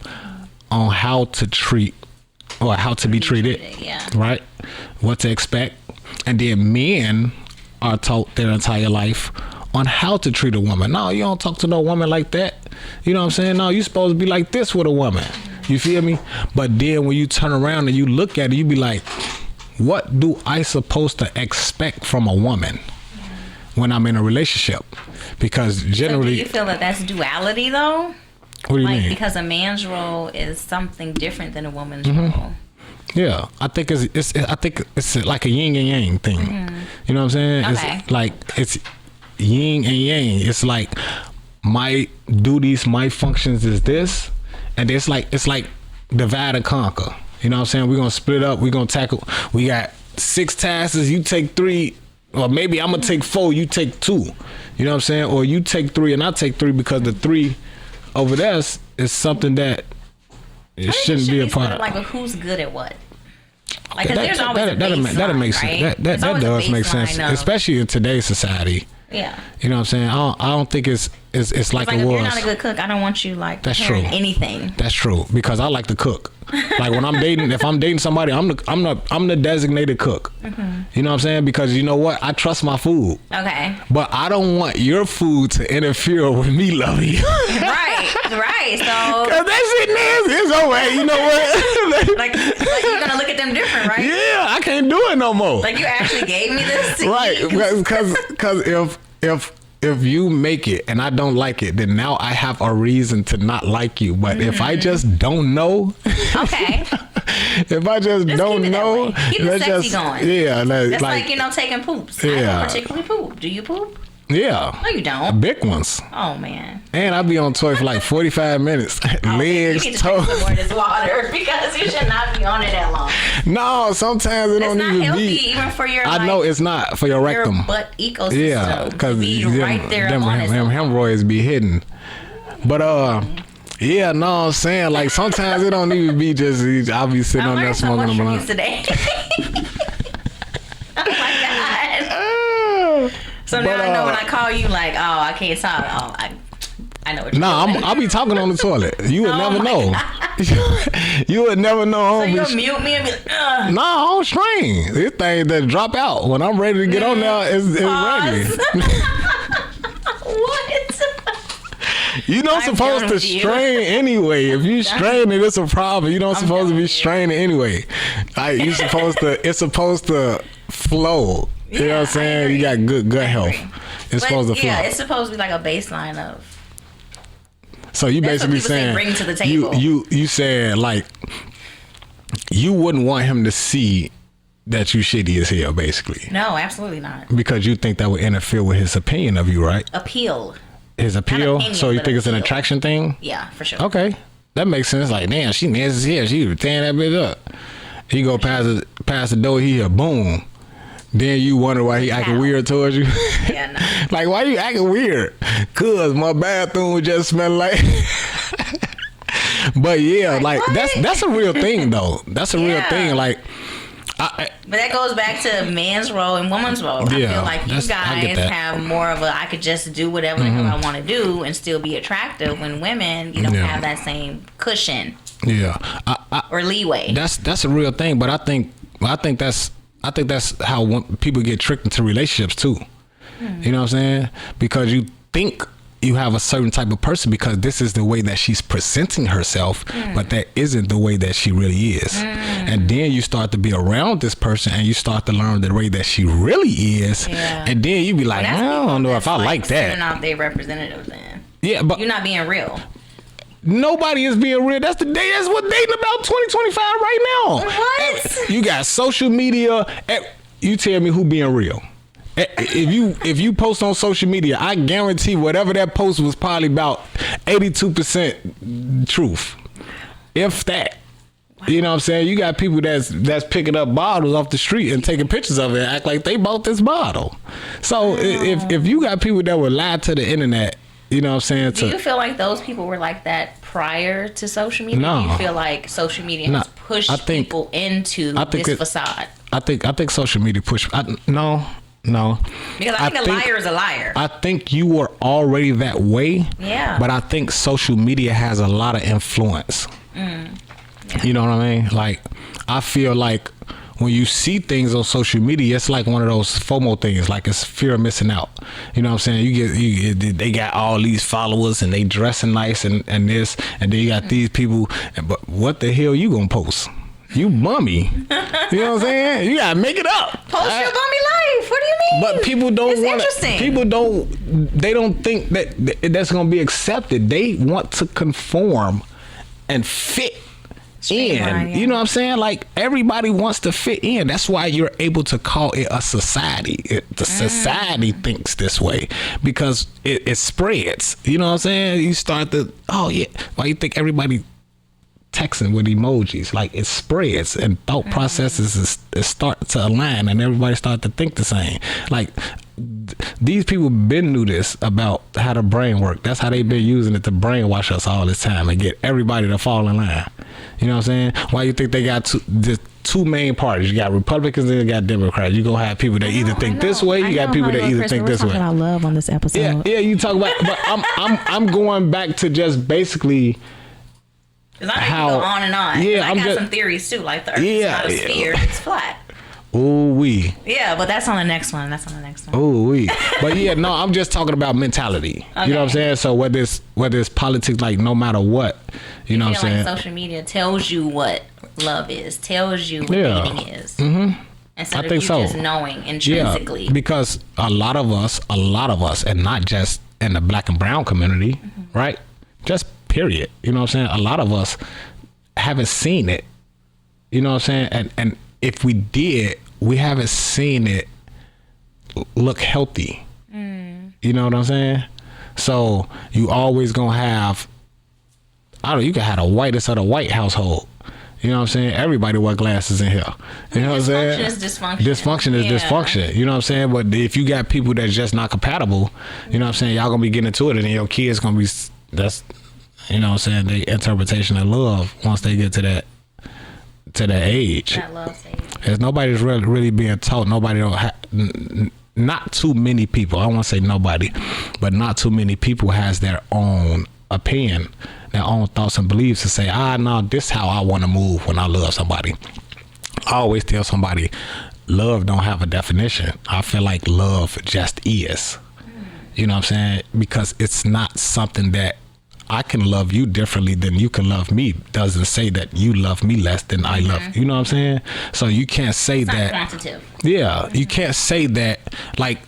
S3: on how to treat or how to be treated,
S4: yeah.
S3: right? What to expect. And then men are taught their entire life on how to treat a woman. No, you don't talk to no woman like that. You know what I'm saying? No, you supposed to be like this with a woman. You feel me? But then when you turn around and you look at it, you be like, what do I supposed to expect from a woman when I'm in a relationship? Because generally...
S4: So do you feel that that's duality though?
S3: What do you mean?
S4: Because a man's role is something different than a woman's role.
S3: Yeah, I think it's like a yin and yang thing. You know what I'm saying?
S4: Okay.
S3: It's like it's yin and yang. It's like my duties, my functions is this, and it's like divide and conquer. You know what I'm saying? We're gonna split up. We're gonna tackle. We got 6 tasks. You take 3, or maybe I'm gonna take 4. You take 2. You know what I'm saying? Or you take 3 and I take 3 because the 3 over there is something that it shouldn't be a part of.
S4: Like who's good at what? Like, there's always a baseline,
S3: that makes
S4: right?
S3: sense. That does make sense, especially in today's society.
S4: Yeah.
S3: You know what I'm saying? I don't think it's like it
S4: if
S3: was.
S4: You're not a good cook, I don't want you like
S3: That's
S4: preparing
S3: true.
S4: anything.
S3: That's true, because I like to cook. Like when I'm dating, if I'm dating somebody, I'm the designated cook. You know what I'm saying? Because you know what? I trust my food.
S4: Okay.
S3: But I don't want your food to interfere with me loving you.
S4: Right. So
S3: Cause that shit nasty. It's over. You know what?
S4: like you're gonna look at them different, right?
S3: Yeah, I can't do it no more.
S4: Like you actually gave me this to
S3: Right,
S4: eat.
S3: because if you make it and I don't like it, then now I have a reason to not like you. But if I just don't know,
S4: Okay.
S3: if I just don't
S4: keep it that
S3: know,
S4: way. Keep the
S3: let's
S4: sexy
S3: just
S4: going.
S3: yeah,
S4: That's like taking poops. I
S3: Yeah.
S4: don't particularly poop. Do you poop?
S3: yeah,
S4: No, you don't.
S3: big ones.
S4: Oh man.
S3: And I be on toy for like 45 minutes,
S4: You
S3: legs,
S4: need to drink
S3: toes.
S4: some more of this water because you should not be on it that long.
S3: No, sometimes it
S4: It's
S3: don't
S4: not
S3: even
S4: healthy
S3: be.
S4: even for your.
S3: I know it's not for your
S4: your
S3: rectum.
S4: butt ecosystem.
S3: Yeah, because
S4: to be right there on it.
S3: them hemorrhoids be hidden. But yeah, no, I'm saying like sometimes it don't even be just. I'll be sitting
S4: I
S3: on there
S4: learned so
S3: smoking
S4: much
S3: a
S4: from you
S3: blunt.
S4: today. Oh my god! So now I know when I call you, like, oh, I can't talk. Oh, I know what you're doing.
S3: I'll be talking on the toilet. You would
S4: Oh
S3: never
S4: my
S3: know. You would never know.
S4: So you'll mute me and be like, ugh.
S3: No, I don't strain. This thing that drop out when I'm ready to get on there is ready.
S4: What?
S3: You don't
S4: I'm
S3: supposed
S4: done
S3: to
S4: with you.
S3: strain anyway. If you strain it, it's a problem. You don't supposed to be straining anyway. Like you supposed to. It's supposed to flow. You know what I'm
S4: I
S3: saying? You
S4: agree.
S3: got good gut health. It's
S4: But
S3: supposed to flow.
S4: yeah, it's supposed to be like a baseline of.
S3: So you
S4: That's what
S3: basically
S4: people say
S3: saying
S4: bring to the table.
S3: You said like you wouldn't want him to see that you shitty as hell, basically.
S4: No, absolutely not.
S3: Because you think that would interfere with his opinion of you, right?
S4: Appeal.
S3: His appeal.
S4: opinion,
S3: So you
S4: but
S3: think it's an
S4: appeal.
S3: attraction thing?
S4: Yeah, for sure.
S3: Okay, that makes sense. Like, damn, she nasty as hell. She was tearing that bitch up. He go past the door. He hear boom. Then you wonder why he acting
S4: How?
S3: weird towards you.
S4: Yeah, no.
S3: Like, why you acting weird? Cause my bathroom just smell like. But yeah, like
S4: what?
S3: that's a real thing though. That's a real
S4: Yeah.
S3: thing. Like,
S4: But that goes back to man's role and woman's role. I
S3: Yeah,
S4: feel like you
S3: I get
S4: guys
S3: that.
S4: have more of a I could just do whatever the hell I want to do and still be attractive. When women, you don't
S3: Yeah.
S4: have that same cushion
S3: yeah,
S4: or leeway.
S3: that's a real thing. But I think that's how people get tricked into relationships too. You know what I'm saying? Because you think you have a certain type of person because this is the way that she's presenting herself, but that isn't the way that she really is. And then you start to be around this person and you start to learn the way that she really is.
S4: Yeah.
S3: And then you be like,
S4: That's
S3: I don't
S4: people
S3: know
S4: that's
S3: if I like
S4: sending
S3: that.
S4: out their representatives. Then
S3: Yeah, but
S4: you're not being real.
S3: nobody is being real. That's what dating about 2025 right now.
S4: What?
S3: You got social media. You tell me who being real. If you post on social media, I guarantee whatever that post was probably about 82% truth, if that. You know what I'm saying? You got people that's picking up bottles off the street and taking pictures of it and act like they bought this bottle. So if you got people that would lie to the internet, you know what I'm saying?
S4: Do you feel like those people were like that prior to social media?
S3: No.
S4: Do you feel like social media
S3: No.
S4: has pushed
S3: I think-
S4: people into
S3: I think
S4: this
S3: it-
S4: facade?
S3: I think social media push. No.
S4: Because I think a liar is a liar.
S3: I think you were already that way.
S4: Yeah.
S3: But I think social media has a lot of influence. You know what I mean? Like, I feel like when you see things on social media, it's like one of those FOMO things. Like, it's fear of missing out. You know what I'm saying? You get they got all these followers and they dressing nice and this, and then you got these people. But what the hell you gonna post? You bummy. You know what I'm saying? You gotta make it up.
S4: Post your bummy life. What do you mean?
S3: But people don't
S4: It's
S3: want
S4: interesting.
S3: People don't think that's gonna be accepted. They want to conform and fit in.
S4: Streamline, yeah.
S3: You know what I'm saying? Like, everybody wants to fit in. That's why you're able to call it a society. The society thinks this way because it spreads. You know what I'm saying? You start to, oh yeah, why you think everybody texting with emojis? Like, it spreads and thought processes is start to align and everybody start to think the same. Like, these people been knew this about how the brain work. That's how they been using it to brainwash us all this time and get everybody to fall in line. You know what I'm saying? Why you think they got the two main parties? You got Republicans and you got Democrats. You gonna have people that either think this way. You got people that either think this
S5: We're
S3: way.
S5: talking about love on this episode.
S3: Yeah. You talk about, but I'm going back to just basically.
S4: Because I know
S3: how-
S4: you go on and on.
S3: Yeah,
S4: I
S3: I'm
S4: got
S3: just-
S4: some theories too. Like the Earth
S3: Yeah,
S4: is not a
S3: yeah.
S4: sphere; it's flat.
S3: Ooh wee.
S4: Yeah, but that's on the next one.
S3: Ooh wee. But yeah, no, I'm just talking about mentality. You know what I'm saying? So whether it's politics, like, no matter what, you know
S4: I
S3: what I'm
S4: feel
S3: saying?
S4: like social media tells you what love is, tells you what
S3: Yeah.
S4: dating is. Mm-hmm. Instead
S3: I
S4: of
S3: think
S4: you
S3: so.
S4: just knowing intrinsically.
S3: Yeah, because a lot of us, and not just in the black and brown community, right? Just period. You know what I'm saying? A lot of us haven't seen it. You know what I'm saying? And if we did, we haven't seen it look healthy. You know what I'm saying? So you always gonna have, you can have the whitest of the white household. You know what I'm saying? Everybody wear glasses in here. You know what I'm saying?
S4: Dysfunction is dysfunction.
S3: Dysfunction is
S4: Yeah.
S3: dysfunction. You know what I'm saying? But if you got people that's just not compatible, you know what I'm saying? Y'all gonna be getting into it, and then your kids gonna be, that's, you know what I'm saying? The interpretation of love once they get to that age.
S4: That love stage.
S3: As nobody's really being taught. Nobody not too many people. I don't want to say nobody, but not too many people has their own opinion, their own thoughts and beliefs to say, no, this is how I want to move when I love somebody. I always tell somebody, love don't have a definition. I feel like love just is. You know what I'm saying? Because it's not something that I can love you differently than you can love me doesn't say that you love me less than I love. You know what I'm saying? So you can't say
S4: It's
S3: that.
S4: not quantitative.
S3: Yeah, you can't say that. Like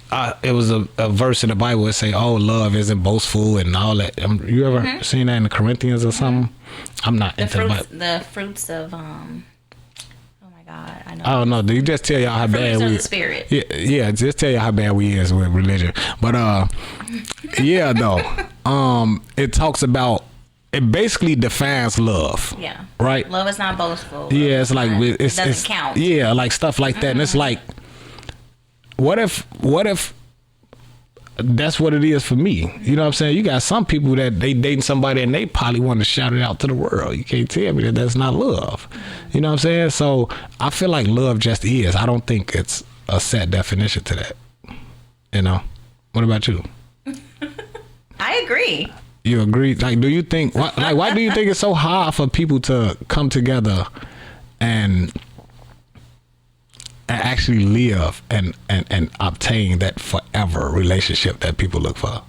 S3: it was a verse in the Bible that say, "Oh, love isn't boastful" and all that. You ever seen that in the Corinthians or something? I'm not into
S4: The fruits of oh my God, I know.
S3: I don't know. Do you just tell y'all how bad
S4: Fruits of
S3: we?
S4: the spirit.
S3: Yeah. Just tell y'all how bad we is with religion. But yeah, though. It talks about. It basically defines love.
S4: Yeah.
S3: Right.
S4: Love is not boastful.
S3: Yeah, it's like
S4: it
S3: it's
S4: doesn't count.
S3: Yeah, like stuff like that. And it's like, what if that's what it is for me? You know what I'm saying? You got some people that they dating somebody and they probably want to shout it out to the world. You can't tell me that that's not love. You know what I'm saying? So I feel like love just is. I don't think it's a set definition to that. You know? What about you?
S4: I agree.
S3: You agree? Like, do you think? Why do you think it's so hard for people to come together and actually live and obtain that forever relationship that people look for?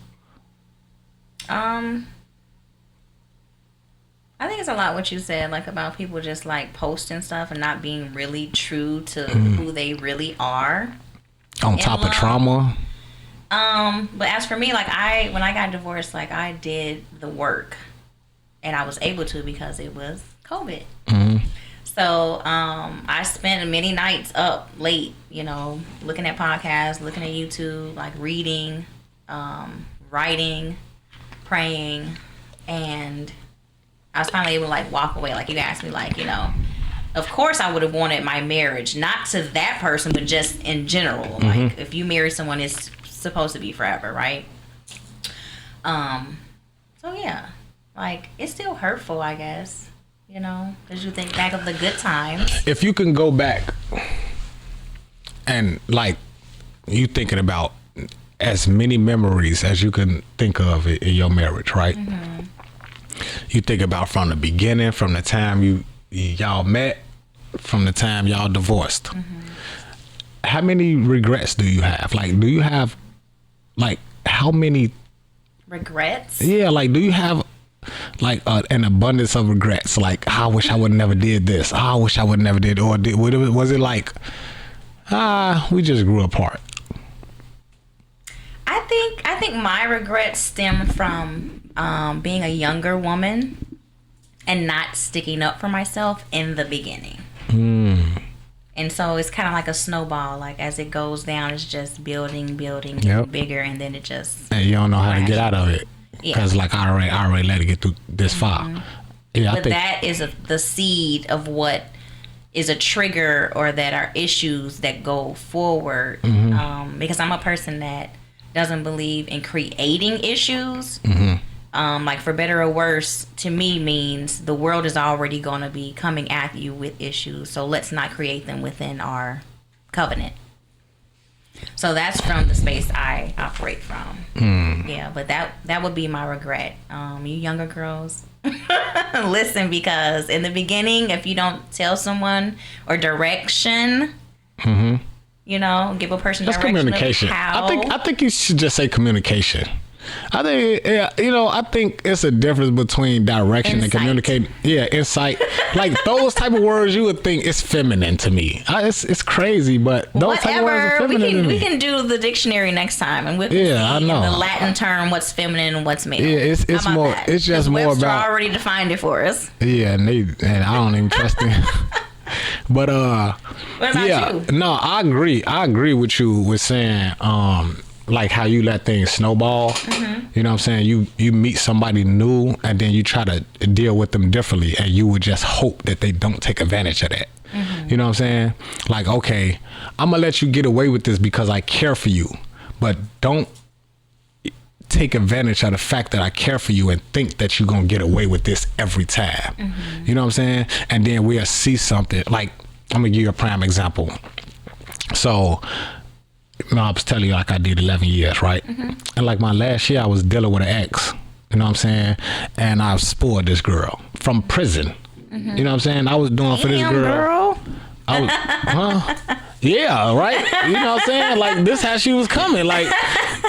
S4: I think it's a lot what you said, like about people just like posting stuff and not being really true to who they really are.
S3: On top of trauma.
S4: But as for me, like when I got divorced, like I did the work, and I was able to because it was COVID. So I spent many nights up late, you know, looking at podcasts, looking at YouTube, like reading, writing, praying, and I was finally able to like walk away. Like you asked me, like, you know, of course I would have wanted my marriage, not to that person, but just in general. Like if you marry someone, it's supposed to be forever, right? So yeah, like it's still hurtful, I guess, you know, because you think back of the good times.
S3: If you can go back and like you thinking about as many memories as you can think of in your marriage, right? You think about from the beginning, from the time y'all met, from the time y'all divorced. How many regrets do you have? Like, do you have like how many
S4: Regrets?
S3: Yeah, like do you have like an abundance of regrets? Like, I wish I would never did this. I wish I would never did. Or was it like, we just grew apart?
S4: I think my regrets stem from being a younger woman and not sticking up for myself in the beginning. And so it's kind of like a snowball. Like as it goes down, it's just building, getting bigger, and then it just.
S3: And you don't know how to get out of it because, like, I already let it get through this far. Yeah,
S4: but that is the seed of what is a trigger or that are issues that go forward. Because I'm a person that doesn't believe in creating issues. Like for better or worse, to me means the world is already going to be coming at you with issues. So let's not create them within our covenant. So that's from the space I operate from. Yeah, but that would be my regret. You younger girls, listen, because in the beginning, if you don't tell someone or direction, you know, give a person
S3: that's
S4: direction
S3: communication.
S4: Of how.
S3: I think you should just say communication. I think, I think it's a difference between direction and communicating. Yeah, insight. Like those type of words, you would think it's feminine to me. It's crazy, but those type of words are feminine to me.
S4: We can do the dictionary next time, and we can see
S3: I know.
S4: in the Latin term what's feminine and what's male.
S3: Yeah, it's more.
S4: That?
S3: It's just more
S4: Webster
S3: about.
S4: already defined it for us.
S3: Yeah, and I don't even trust them. But
S4: what about you?
S3: No, I agree with you with saying like how you let things snowball. You know what I'm saying? You meet somebody new and then you try to deal with them differently, and you would just hope that they don't take advantage of that. You know what I'm saying? Like, okay, I'm gonna let you get away with this because I care for you, but don't take advantage of the fact that I care for you and think that you're gonna get away with this every time. You know what I'm saying? And then we'll see something. Like, I'm gonna give you a prime example. So I was telling you, like, I did 11 years, right? And like my last year, I was dealing with an ex, you know what I'm saying? And I spoiled this girl from prison. You know what I'm saying? I was doing for this girl. I was, Yeah, right? You know what I'm saying? Like, this how she was coming. Like,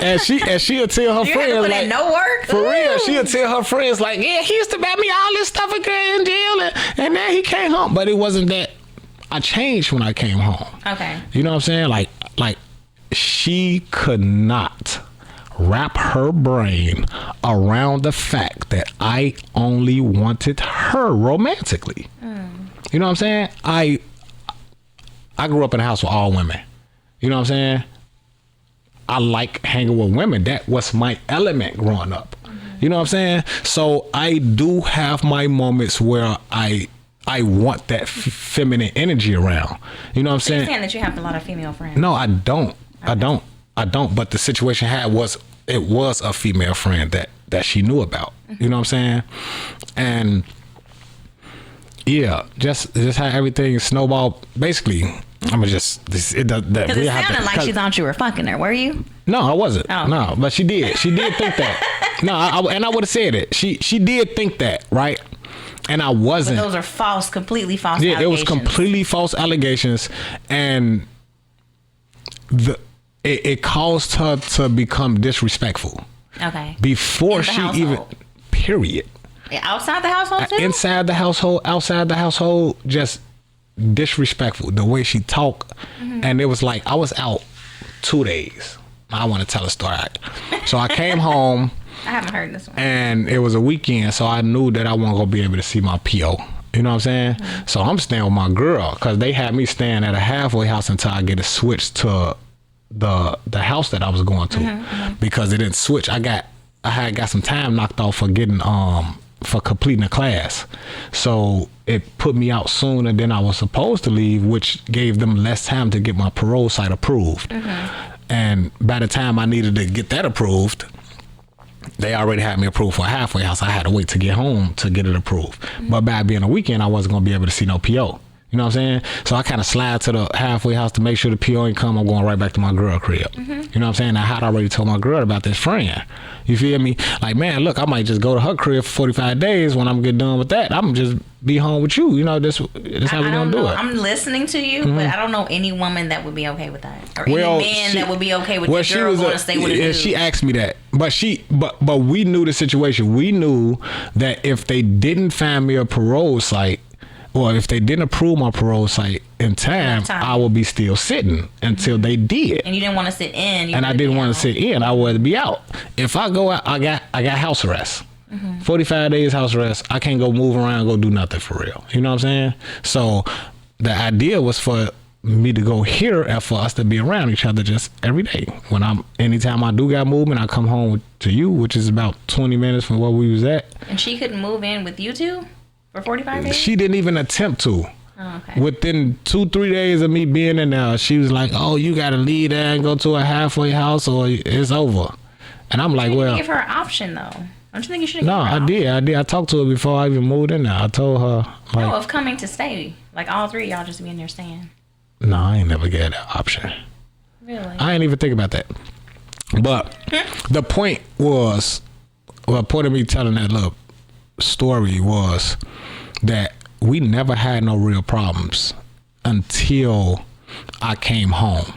S3: and she'll tell her
S4: You had to
S3: friends
S4: put
S3: like,
S4: in no work.
S3: for real,
S4: Ooh.
S3: she'll tell her friends like, yeah, he used to buy me all this stuff in jail, and then he came home. But it wasn't that. I changed when I came home.
S4: Okay.
S3: You know what I'm saying? Like she could not wrap her brain around the fact that I only wanted her romantically. You know what I'm saying? I grew up in a house with all women. You know what I'm saying? I like hanging with women. That was my element growing up. You know what I'm saying? So I do have my moments where I want that feminine energy around. You know what I'm
S4: So you're
S3: saying?
S4: saying that you have a lot of female friends.
S3: No, I don't. I don't. But the situation it was a female friend that she knew about. You know what I'm saying? And yeah, just how everything snowballed. Basically, I'm just it does that.
S4: Because it sounded like she thought you were fucking her. Were you?
S3: No, I wasn't.
S4: Oh.
S3: No, but she did. She did think that. No, I would have said it. She did think that, right? And I wasn't.
S4: But those are false, completely false.
S3: Yeah, it was
S4: allegations.
S3: completely false allegations, and it caused her to become disrespectful
S4: Okay.
S3: before
S4: In the
S3: she even.
S4: household.
S3: Period.
S4: Outside the household too.
S3: Inside the household, outside the household, just disrespectful. The way she talked, and it was like I was out 2 days. I want to tell a story. So I came home.
S4: I haven't heard this one.
S3: And it was a weekend, so I knew that I wasn't gonna be able to see my PO. You know what I'm saying? So I'm staying with my girl because they had me staying at a halfway house until I get a switch to the house that I was going to because it didn't switch. I had got some time knocked off for getting for completing a class, so it put me out sooner than I was supposed to leave, which gave them less time to get my parole site approved. And by the time I needed to get that approved, they already had me approved for a halfway house. I had to wait to get home to get it approved. But by being a weekend, I wasn't going to be able to see no PO. You know what I'm saying? So I kind of slide to the halfway house to make sure the PO ain't come. I'm going right back to my girl crib. You know what I'm saying? I had already told my girl about this friend. You feel me? Like, man, look, I might just go to her crib for 45 days. When I'm get done with that, I'm just be home with you. You know, this how we going to do it.
S4: I'm listening to you, but I don't know any woman that would be okay with that. Or
S3: Well,
S4: any man
S3: she-
S4: that would be okay with
S3: well,
S4: your
S3: she
S4: girl
S3: was
S4: going to stay with a
S3: yeah,
S4: dude.
S3: she asked me that, but we knew the situation. We knew that if they didn't find me a parole site, or if they didn't approve my parole site in time, I would be still sitting until they did.
S4: And you didn't want to sit in.
S3: And I didn't want to sit in. I wanted to be out. If I go out, I got house arrest. 45 days house arrest. I can't go move around, go do nothing for real. You know what I'm saying? So the idea was for me to go here and for us to be around each other just every day. Anytime I do got movement, I come home to you, which is about 20 minutes from where we was at.
S4: And she couldn't move in with you two for 45 days?
S3: She didn't even attempt to.
S4: Oh, okay.
S3: Within 2-3 days of me being in there, she was like, "Oh, you gotta leave there and go to a halfway house, or it's over." And I'm like,
S4: You
S3: "Well,
S4: give her an option, though. Don't you think you should have
S3: no,
S4: given her
S3: I
S4: an
S3: did. I talked to her before I even moved in there. I told her,
S4: option?
S3: like,
S4: No, of coming to stay. Like all three of y'all just be in there staying.
S3: no, I ain't never get that option.
S4: Really?
S3: I ain't even think about that. But the point was, well, point of me telling that little story was that we never had no real problems until I came home.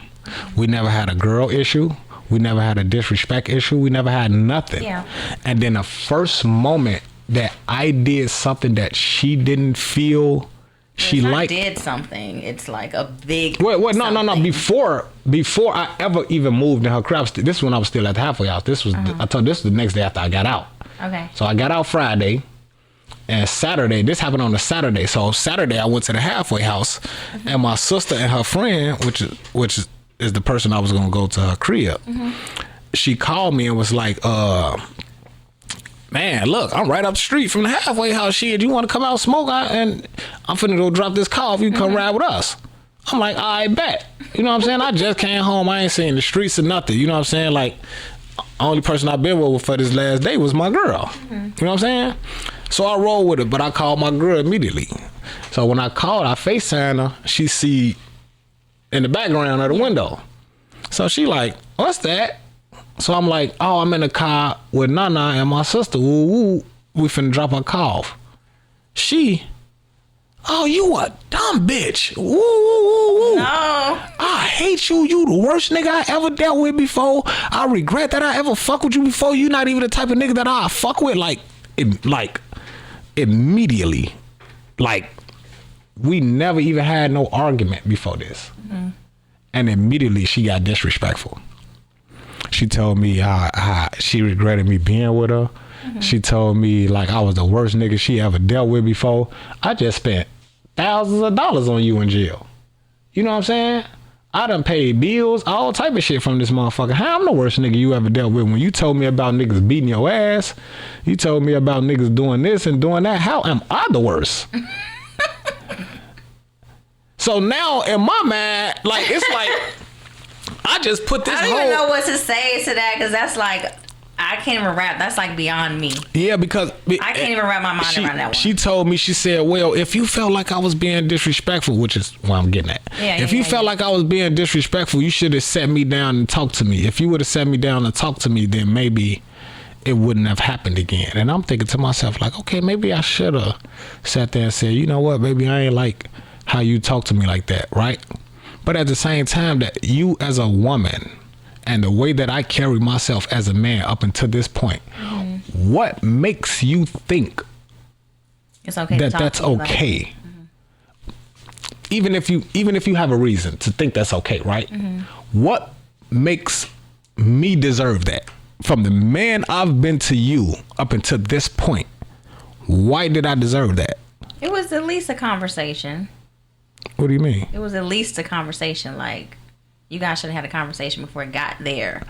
S3: We never had a girl issue. We never had a disrespect issue. We never had nothing.
S4: Yeah.
S3: And then the first moment that I did something that she didn't feel she
S4: If I
S3: liked.
S4: did something, it's like a big.
S3: Wait, no.
S4: something.
S3: Before I ever even moved in her crib, this is when I was still at the halfway house. This was I told this was the next day after I got out.
S4: Okay.
S3: So I got out Friday, and Saturday. This happened on a Saturday. So Saturday I went to the halfway house, and my sister and her friend, which is the person I was gonna go to her crib. She called me and was like, "Man, look, I'm right up the street from the halfway house. Shit, you want to come out and smoke? And I'm finna go drop this car if you come ride with us." I'm like, "I bet." You know what I'm saying? I just came home. I ain't seen the streets or nothing. You know what I'm saying? Like, only person I've been with for this last day was my girl. You know what I'm saying? So I rolled with it, but I called my girl immediately. So when I called, I FaceTimed her. She see in the background of the window. So she like, "What's that?" So I'm like, "Oh, I'm in the car with Nana and my sister. Woo woo. We finna drop her car off." She oh, you a dumb bitch. Woo, woo, woo, woo.
S4: No.
S3: I hate you. You the worst nigga I ever dealt with before. I regret that I ever fuck with you before. You not even the type of nigga that I fuck with. Like immediately. Like, we never even had no argument before this. Mm-hmm. And immediately she got disrespectful. She told me how she regretted me being with her. Mm-hmm. She told me like I was the worst nigga she ever dealt with before. I just spent thousands of dollars on you in jail. You know what I'm saying? I done paid bills, all type of shit from this motherfucker. How I'm the worst nigga you ever dealt with? When you told me about niggas beating your ass, you told me about niggas doing this and doing that. How am I the worst? So now in my mind, like, it's like I just put this
S4: I don't even know what to say to that, because that's like, I can't even wrap. That's like beyond me.
S3: Yeah, because
S4: I can't even wrap my mind around that one.
S3: She told me, she said, well, if you felt like I was being disrespectful, which is what I'm getting at. If you felt like I was being disrespectful, you should have sat me down and talked to me. If you would have sat me down and talked to me, then maybe it wouldn't have happened again. And I'm thinking to myself, like, okay, maybe I should have sat there and said, you know what, baby, I ain't like how you talk to me like that, right? But at the same time, that you as a woman and the way that I carry myself as a man up until this point, what makes you think
S4: it's okay
S3: that that's okay? Even if you have a reason to think that's okay, right? What makes me deserve that? From the man I've been to you up until this point, why did I deserve that?
S4: It was at least a conversation.
S3: What do you mean?
S4: It was at least a conversation. Like, you guys should have had a conversation before it got there.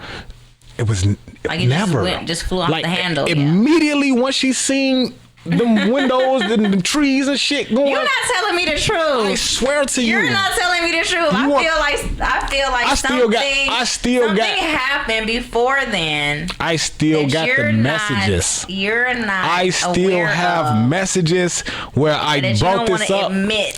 S3: It was
S4: like it
S3: never.
S4: Just flew off the handle.
S3: Immediately once she seen them windows, the trees and shit going.
S4: You're not telling me the truth. I
S3: swear to you.
S4: You're not telling me the truth. I feel like something happened before then.
S3: I still got the messages.
S4: You're not.
S3: I still have messages where I brought this up.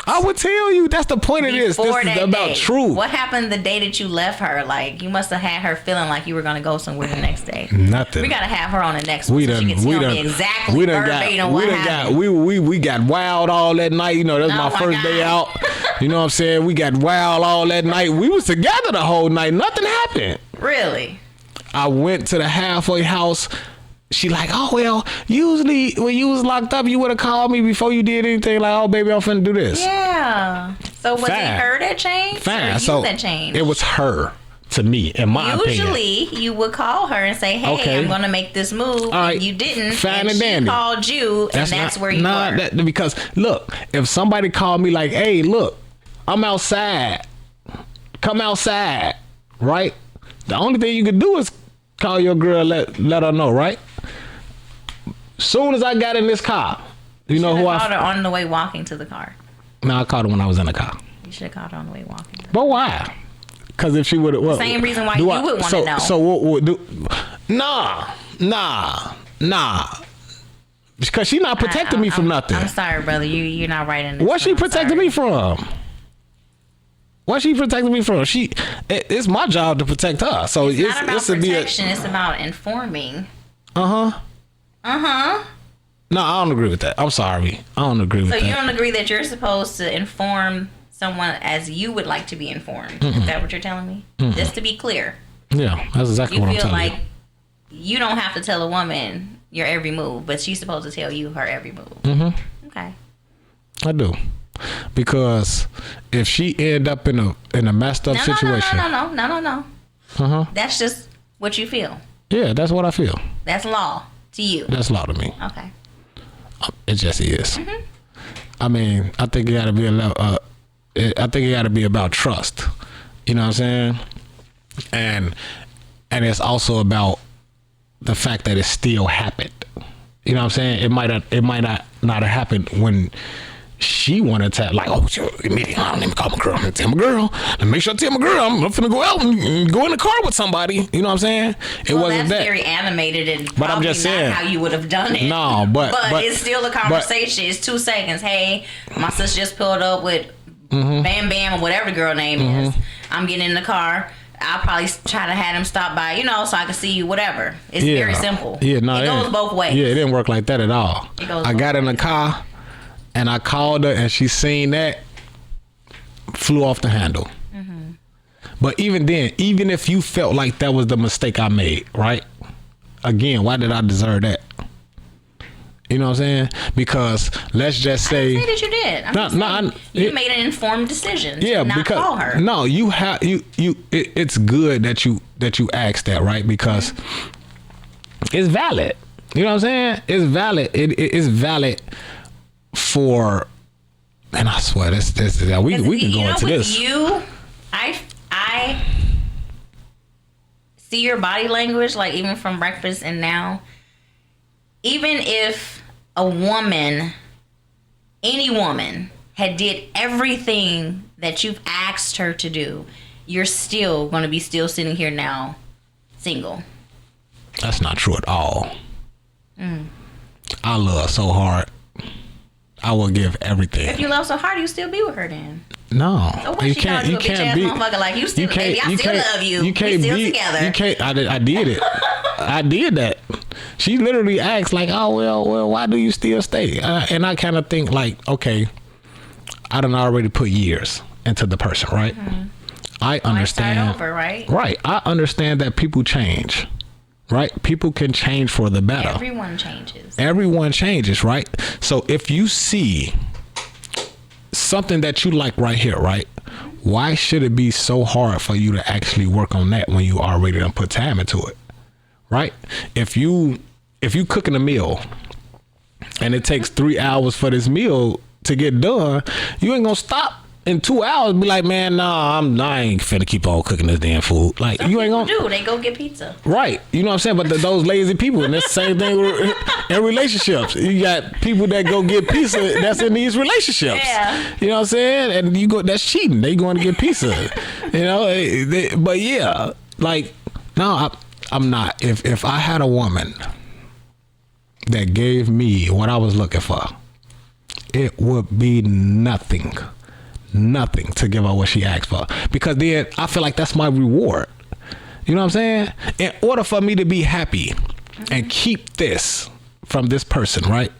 S3: I would tell you. That's the point of this. This is about truth.
S4: What happened the day that you left her? Like, you must have had her feeling like you were going to go somewhere the next day.
S3: Nothing.
S4: We got to have her on the next one. So she can tell me exactly verbatim.
S3: We got wild all that night. You know, that was my first day out. You know what I'm saying? We got wild all that night. We was together the whole night. Nothing happened.
S4: Really?
S3: I went to the halfway house. She like, oh, well, usually when you was locked up, you would have called me before you did anything. Like, oh, baby, I'm finna do this.
S4: Yeah. So was it her that changed?
S3: Fine.
S4: Or you
S3: so
S4: that changed?
S3: It was her. To me, in my opinion.
S4: Usually, you would call her and say, hey, I'm going to make this move. All right. And you didn't.
S3: Fine and
S4: dandy. She called you, and that's where you were.
S3: Because, look, if somebody called me like, hey, look, I'm outside. Come outside, right? The only thing you could do is call your girl, let her know, right? Soon as I got in this car, you know who I
S4: called her on the way walking to the car.
S3: No, I called her when I was in the car.
S4: You should have called her on the way walking.
S3: But why? Because if she would have...
S4: Same reason why you would want to know.
S3: So what would do... Nah. Because she not protecting me from nothing.
S4: I'm sorry, brother. You're not right in this.
S3: What she protecting me from? What she protecting me from? It's my job to protect her. So
S4: it's not about protection. It's about informing.
S3: No, I don't agree with that. I'm sorry. I don't agree with that.
S4: So you don't agree that you're supposed to inform someone as you would like to be informed? Is that what you're telling me? Just to be clear.
S3: Yeah, that's exactly what I'm telling you.
S4: You feel like you don't have to tell a woman your every move, but she's supposed to tell you her every move. Okay.
S3: I do. Because if she end up in a messed up situation.
S4: No. That's just what you feel.
S3: Yeah, that's what I feel.
S4: That's law to you.
S3: That's law to me.
S4: Okay.
S3: It just is. I mean, I think it got to be I think it got to be about trust. You know what I'm saying? And it's also about the fact that it still happened. You know what I'm saying? It might not have happened when she wanted to, like, oh, immediately, I don't even call my girl. I'm gonna tell my girl. Let me make sure I tell my girl I'm finna go out and go in the car with somebody. You know what I'm saying? It wasn't
S4: that's
S3: that.
S4: Very animated and
S3: but I'm just saying,
S4: not how you would have done it.
S3: No, but
S4: it's still a conversation. It's 2 seconds. Hey, my sister just pulled up with Bam Bam or whatever the girl name is. I'm getting in the car. I'll probably try to have him stop by, so I can see you, whatever. It's very simple.
S3: Yeah, no,
S4: it goes both ways.
S3: Yeah, it didn't work like that at all. I got in the car. and I called her and she seen that, flew off the handle. But even then, even if you felt like that was the mistake I made, right? Again, why did I deserve that? You know what I'm saying? Because let's just say,
S4: I didn't say that you did. I'm just saying you made an informed decision. To not call her.
S3: No, you have it's good that you asked that, right? Because it's valid. You know what I'm saying? It's valid. It's valid for. And I swear, this we can go into this.
S4: I see your body language, like even from breakfast and now. Even if a woman, any woman, had did everything that you've asked her to do, you're still going to be still sitting here now, single.
S3: That's not true at all. I love so hard. I will give everything.
S4: If you love so hard, you still be with her then.
S3: No,
S4: So what you can't. You can't be. Motherfucker, like you still, baby, I still love you.
S3: You can't
S4: we still
S3: be
S4: together.
S3: You can't. I did it. I did that. She literally asked like, "Oh well, why do you still stay?" And I kind of think like, okay, I done already put years into the person, right? I understand.
S4: Start over, right?
S3: Right. I understand that people change. Right? People can change for the better.
S4: Everyone changes.
S3: Everyone changes, right? So if you see something that you like right here, right? Why should it be so hard for you to actually work on that when you already done put time into it? Right? If you cooking a meal and it takes 3 hours for this meal to get done, you ain't gonna stop in 2 hours and be like, man, nah, I ain't finna keep on cooking this damn food. Like,
S4: Some
S3: you ain't gonna
S4: do. They go get pizza.
S3: Right. You know what I'm saying? But those lazy people, and it's the same thing in relationships. You got people that go get pizza that's in these relationships.
S4: Yeah.
S3: You know what I'm saying? And you go, that's cheating. They going to get pizza. You know? But yeah, like, no, I'm not. If I had a woman that gave me what I was looking for, it would be nothing to give her what she asked for, because then I feel like that's my reward. You know what I'm saying? In order for me to be happy and keep this from this person, right?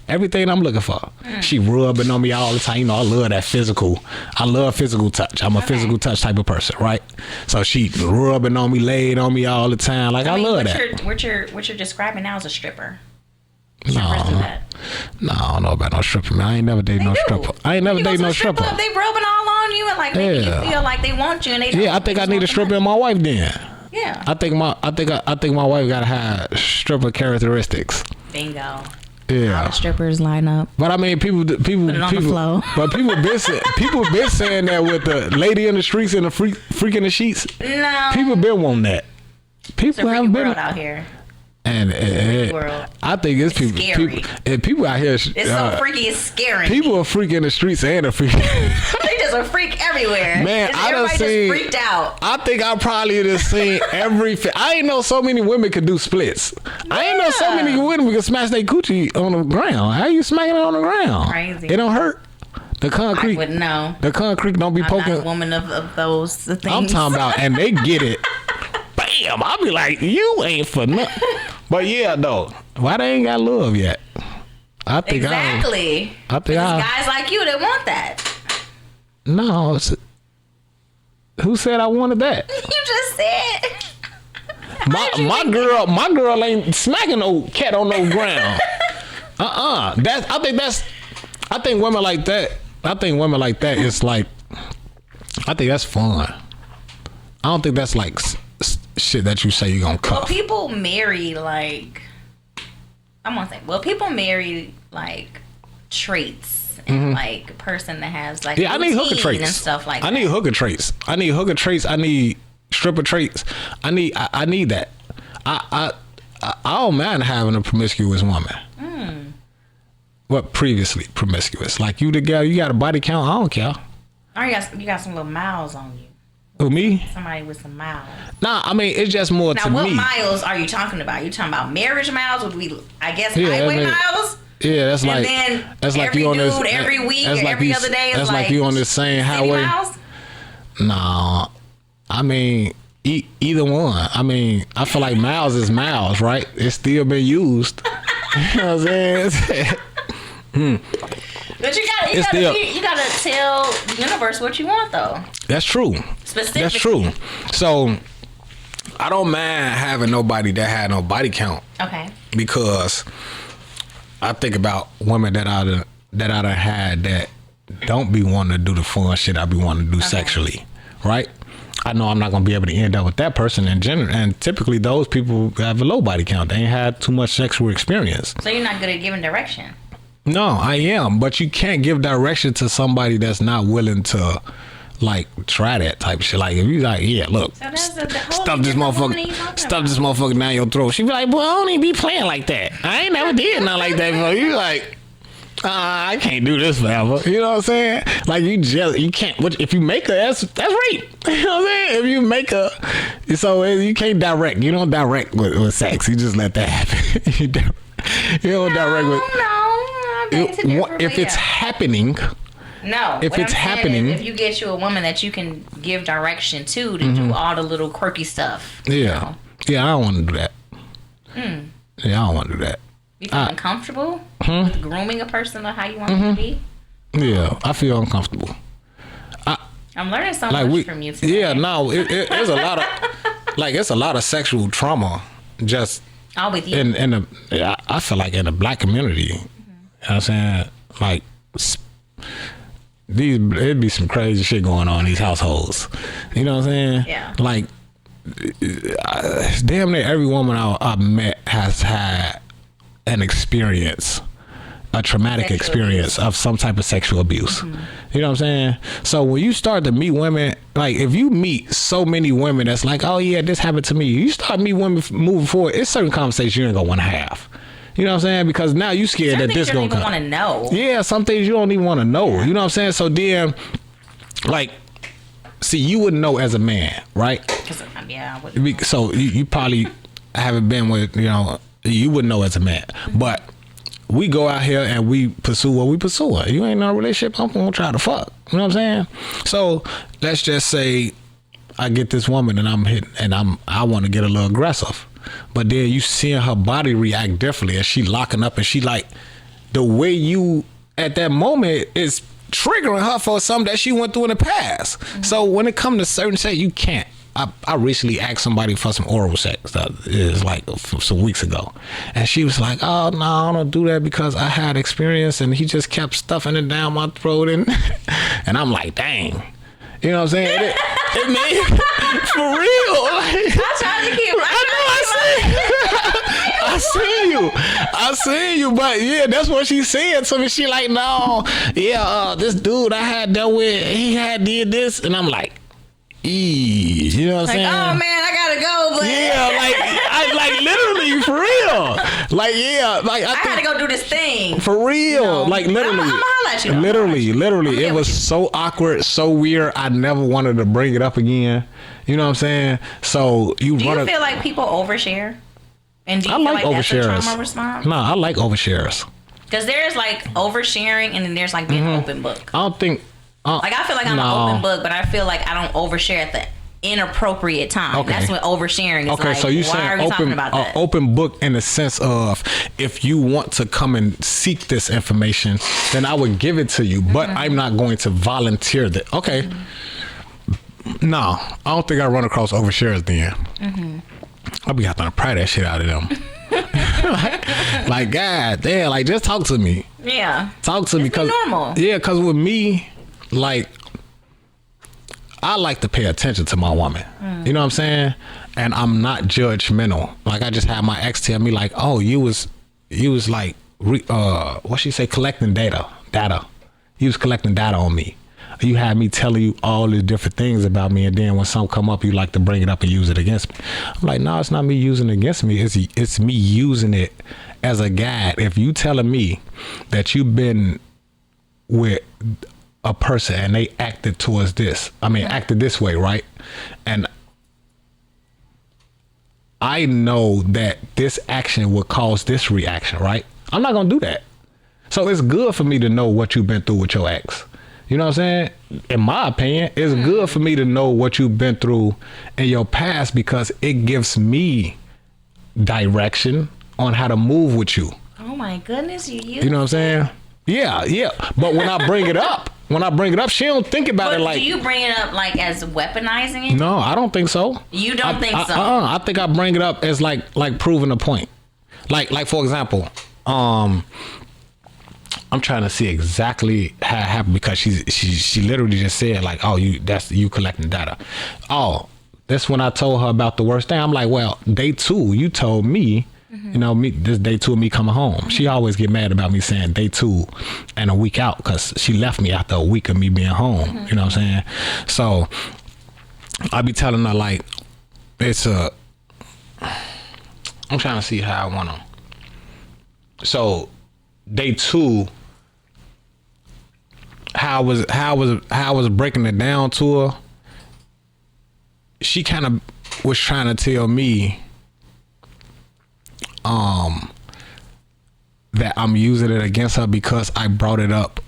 S3: Everything I'm looking for. She rubbing on me all the time. You know, I love that physical. I love physical touch. I'm a physical touch type of person, right? So she rubbing on me, laying on me all the time. Like, I love that.
S4: What you're describing now is a stripper.
S3: No, I don't know about no stripper, man. I ain't never dated no stripper. I ain't never dated no stripper.
S4: They rubbing all on you and like making you feel like they want you and they don't.
S3: Yeah, I think I need a stripper in my wife then.
S4: Yeah.
S3: I think my wife gotta have stripper characteristics.
S4: Bingo. All
S3: Yeah.
S4: the strippers line up.
S3: But I mean, people.
S4: Put it on the flow.
S3: But people been saying that with the lady in the streets and the freak in the sheets.
S4: No.
S3: People been wanting that.
S4: It's a
S3: People
S4: freaky
S3: have been
S4: world out here.
S3: And
S4: world.
S3: I think it's people.
S4: Scary.
S3: People out here.
S4: It's so freaky. It's scary.
S3: People are freaking in the streets and a freak.
S4: They just a freak everywhere.
S3: Man, I done
S4: everybody
S3: seen.
S4: just freaked out.
S3: I think I probably just seen every. I ain't know so many women could do splits. I ain't know so many women could smash their coochie on the ground. How you smacking it on the ground?
S4: Crazy.
S3: It don't hurt. The concrete.
S4: I wouldn't know.
S3: The concrete don't be poking.
S4: I'm not a woman of those things.
S3: I'm talking about, and they get it. Bam! I'll be like, you ain't for nothing. But yeah, though, why they ain't got love yet? I think
S4: exactly.
S3: I think
S4: guys like you that want that.
S3: No, who said I wanted that?
S4: You just said.
S3: My girl ain't smacking no cat on no ground. I think women like that. I think women like that is like. I think that's fun. I don't think that's like shit that you say you gonna cuff.
S4: Well, people marry like. I'm gonna say. Well, people marry like traits and like a person that has like.
S3: Yeah, I need hooker traits
S4: and stuff like that.
S3: I need hooker traits. I need stripper traits. I need that. I don't mind having a promiscuous woman. What previously promiscuous? Like you the girl, you got a body count. I don't care.
S4: Or you got some little miles on you.
S3: Who, me?
S4: Somebody with some miles.
S3: Nah, I mean it's just more
S4: now,
S3: to me.
S4: Now, what miles are you talking about? You talking about marriage miles? Would we? I guess highway miles.
S3: Yeah, that's
S4: and
S3: like
S4: then
S3: that's like
S4: every
S3: you on
S4: dude,
S3: this
S4: every week,
S3: that's
S4: or
S3: like
S4: every other day.
S3: That's like you on this same highway.
S4: Miles?
S3: Nah, I mean either one. I mean I feel like miles is miles, right? It's still been used. You know what I'm saying?
S4: But you gotta tell the universe what you want, though.
S3: That's true.
S4: Specifically.
S3: That's true. So I don't mind having nobody that had no body count.
S4: Okay.
S3: Because I think about women that I done had that don't be wanting to do the fun shit I be wanting to do sexually, right? I know I'm not gonna be able to end up with that person in general, and typically those people have a low body count. They ain't had too much sexual experience.
S4: So you're not good at giving direction.
S3: No, I am, but you can't give direction to somebody that's not willing to like try that type of shit. Like if you like, yeah, look,
S4: So that's the whole
S3: stuff this motherfucker down your throat. She be like, boy, I don't even be playing like that. I ain't never did nothing like that before. You like, I can't do this forever. You know what I'm saying? Like you can't. If you make her, that's rape. You know what I'm saying? If you make her, so you can't direct. You don't direct with sex. You just let that happen. you don't direct with. If it's happening.
S4: No,
S3: if it's happening,
S4: if you get you a woman that you can give direction to do all the little quirky stuff.
S3: Yeah, yeah, I don't want to do that. Yeah, I don't want to do that.
S4: You feel uncomfortable with grooming a person or how you want them to be?
S3: Yeah, I feel uncomfortable.
S4: I'm learning so much from you today.
S3: Yeah, no, it's a lot of it's a lot of sexual trauma just
S4: all with you.
S3: I feel like in the black community. You know what I'm saying? Like it'd be some crazy shit going on in these households. You know what I'm saying?
S4: Yeah.
S3: Like damn near every woman I've met has had an experience, a traumatic
S4: Sexual
S3: experience
S4: abuse.
S3: of some type of sexual abuse. You know what I'm saying? So when you start to meet women, like if you meet so many women that's like, oh yeah, this happened to me. You start meeting women moving forward, it's certain conversations you ain't gonna want to have. You know what I'm saying? Because now you scared that this gonna come.
S4: Want to know?
S3: Yeah, some things you don't even want to know. You know what I'm saying? So then, like, see, you wouldn't know as a man, right?
S4: Yeah, I wouldn't.
S3: So you probably haven't been with, you wouldn't know as a man. But we go out here and we pursue what we pursue. You ain't in a relationship, I'm gonna try to fuck. You know what I'm saying? So let's just say I get this woman and I'm hitting and I want to get a little aggressive. But then you seeing her body react differently and she locking up and she like the way you at that moment is triggering her for something that she went through in the past. So when it comes to certain sex, you can't. I recently asked somebody for some oral sex. It's like some weeks ago, and she was like, "Oh no, I don't do that because I had experience, and he just kept stuffing it down my throat." And I'm like, "Dang." You know what I'm saying? It made for real. Like,
S4: I'm trying to keep.
S3: I seen you, but yeah, that's what she said. So she like, no, yeah, this dude I had dealt with, he had did this, and I'm like, you know what I'm saying?
S4: Oh man, I gotta go. But
S3: yeah, like literally for real. Like yeah, like
S4: I gotta go do this thing
S3: for real. Like literally,
S4: I'm holla at you.
S3: Literally, it was so awkward, so weird. I never wanted to bring it up again. You know what I'm saying? So
S4: do you feel like people overshare? And do you
S3: I
S4: feel
S3: like
S4: that's a
S3: oversharers.
S4: trauma response?
S3: No, I like oversharers.
S4: Because there's like oversharing and then there's like being an open book.
S3: I don't think.
S4: Like I feel like I'm an open book, but I feel like I don't overshare at the inappropriate time.
S3: Okay.
S4: That's when oversharing is
S3: okay,
S4: like,
S3: so you
S4: why
S3: saying
S4: are we talking about that?
S3: Open book in the sense of if you want to come and seek this information, then I would give it to you, but I'm not going to volunteer that. Okay. No, I don't think I run across oversharers then. I'll be having to pry that shit out of them. like God damn, like just talk to me.
S4: Yeah.
S3: Talk to me because
S4: normal.
S3: Yeah, because with me, like I like to pay attention to my woman. You know what I'm saying? And I'm not judgmental. Like I just had my ex tell me like, oh, you was like what she say, collecting data. You was collecting data on me. You had me telling you all these different things about me, and then when something come up, you like to bring it up and use it against me. I'm like, no, it's not me using it against me. It's me using it as a guide. If you telling me that you've been with a person and they acted towards this, acted this way, right? And I know that this action would cause this reaction, right? I'm not gonna do that. So it's good for me to know what you've been through with your ex. You know what I'm saying? In my opinion, it's good for me to know what you've been through in your past because it gives me direction on how to move with you.
S4: Oh my goodness,
S3: You know what I'm saying? Yeah. But when I bring it up, she don't think about
S4: But
S3: it like.
S4: do you bring it up like as weaponizing it?
S3: No, I don't think so.
S4: You don't think so?
S3: I think I bring it up as like proving a point. Like for example, I'm trying to see exactly how it happened because she literally just said like, oh, you collecting data. Oh, that's when I told her about the worst thing. I'm like, well, day 2, you told me, this day 2 of me coming home. She always get mad about me saying day 2 and a week out because she left me after a week of me being home. You know what I'm saying? So I be telling her like, I'm trying to see how I want to. So day 2, how I was breaking it down to her. She kind of was trying to tell me that I'm using it against her because I brought it up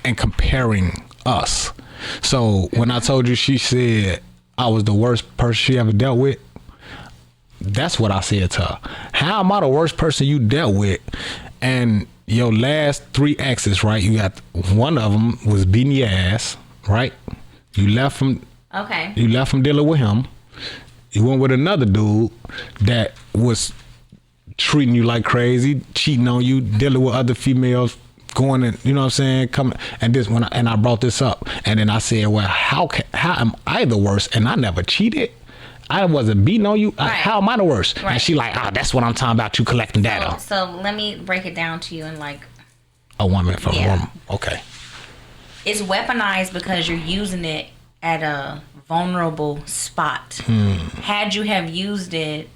S3: and comparing us. So when I told you she said I was the worst person she ever dealt with, that's what I said to her. How am I the worst person you dealt with? And your last 3 exes, right? You got one of them was beating your ass, right? You left from dealing with him. You went with another dude that was treating you like crazy, cheating on you, dealing with other females, going and you know what I'm saying, coming. And this when I brought this up, and then I said, well, how am I the worst? And I never cheated. I wasn't beating on you.
S4: Right.
S3: How am I the worst?
S4: Right.
S3: And she like, that's what I'm talking about. You collecting data.
S4: So let me break it down to you in like
S3: a woman from a woman. Okay.
S4: It's weaponized because you're using it at a vulnerable spot. Had you have used it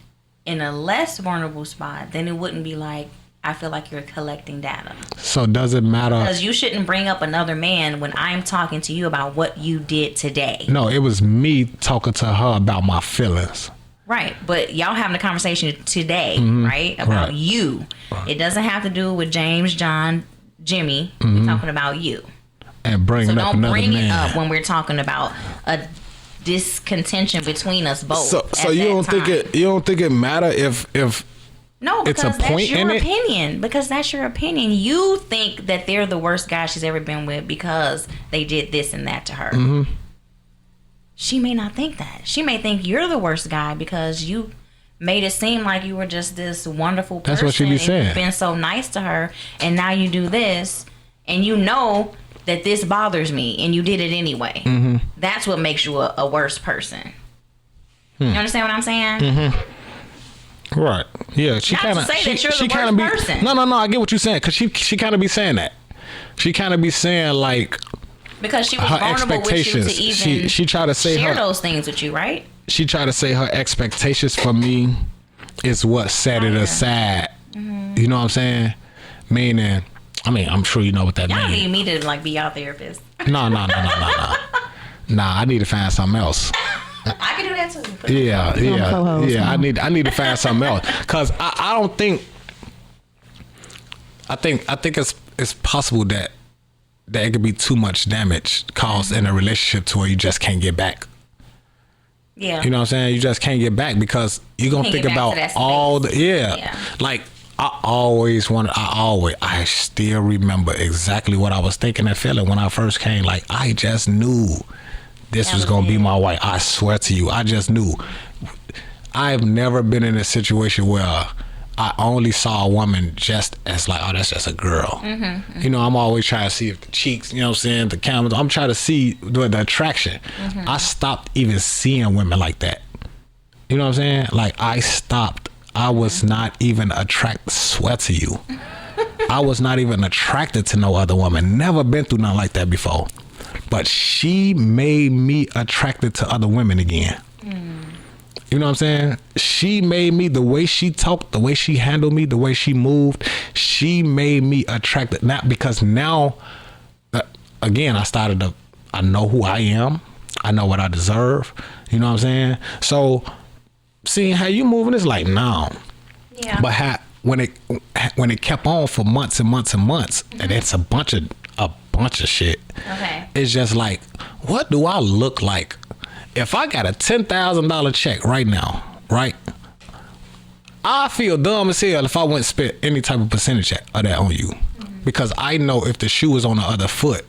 S4: in a less vulnerable spot, then it wouldn't be like, I feel like you're collecting data.
S3: So does it matter?
S4: Because you shouldn't bring up another man when I'm talking to you about what you did today.
S3: No, it was me talking to her about my feelings.
S4: Right, but y'all having a conversation today, right? About you. Right. It doesn't have to do with James, John, Jimmy. We're talking about you.
S3: And bringing up another man.
S4: So don't bring it up when we're talking about a discontention between us both.
S3: So you don't think it matter if
S4: no, because
S3: it's a point
S4: that's your
S3: in it?
S4: opinion. Because that's your opinion. You think that they're the worst guy she's ever been with because they did this and that to her. She may not think that. She may think you're the worst guy because you made it seem like you were just this wonderful person.
S3: That's what she be saying.
S4: You've been so nice to her, and now you do this, and you know that this bothers me, and you did it anyway. That's what makes you a worse person. You understand what I'm saying?
S3: Right. Yeah. She kind of. She kind of be.
S4: Person.
S3: No. I get what you're saying because she kind of be saying that. She kind of be saying like.
S4: Because she was
S3: her
S4: vulnerable with you to even
S3: she tried to say
S4: share those things with you, right?
S3: She tried to say her expectations for me is what set it aside. You know what I'm saying? Meaning, I'm sure you know what that
S4: Y'all
S3: means.
S4: need me to like be our therapist.
S3: No. Nah, I need to find something else.
S4: I can do that too.
S3: Yeah. I need to find something else because I don't think. I think it's possible that it could be too much damage caused in a relationship to where you just can't get back.
S4: Yeah.
S3: You know what I'm saying? You just can't get back because you're going to think about all the, like I still remember exactly what I was thinking and feeling when I first came. Like, I just knew this was going to be my wife. I swear to you, I just knew. I've never been in a situation where I only saw a woman just as like, oh, that's just a girl. You know, I'm always trying to see if the cheeks, you know what I'm saying, the cameras, I'm trying to see the attraction. I stopped even seeing women like that. You know what I'm saying? Like, I stopped. I was not even attracted, swear to you. I was not even attracted to no other woman. Never been through nothing like that before. But she made me attracted to other women again. You know what I'm saying? She made me, the way she talked, the way she handled me, the way she moved, she made me attracted. Not because now, again, I know who I am. I know what I deserve. You know what I'm saying? So seeing how you moving, it's like, no.
S4: Yeah.
S3: But when it kept on for months and months and months, and it's a bunch of shit.
S4: Okay.
S3: It's just like, what do I look like? If I got a $10,000 check right now, right? I feel dumb as hell if I wouldn't spend any type of percentage of that on you. because I know if the shoe is on the other foot,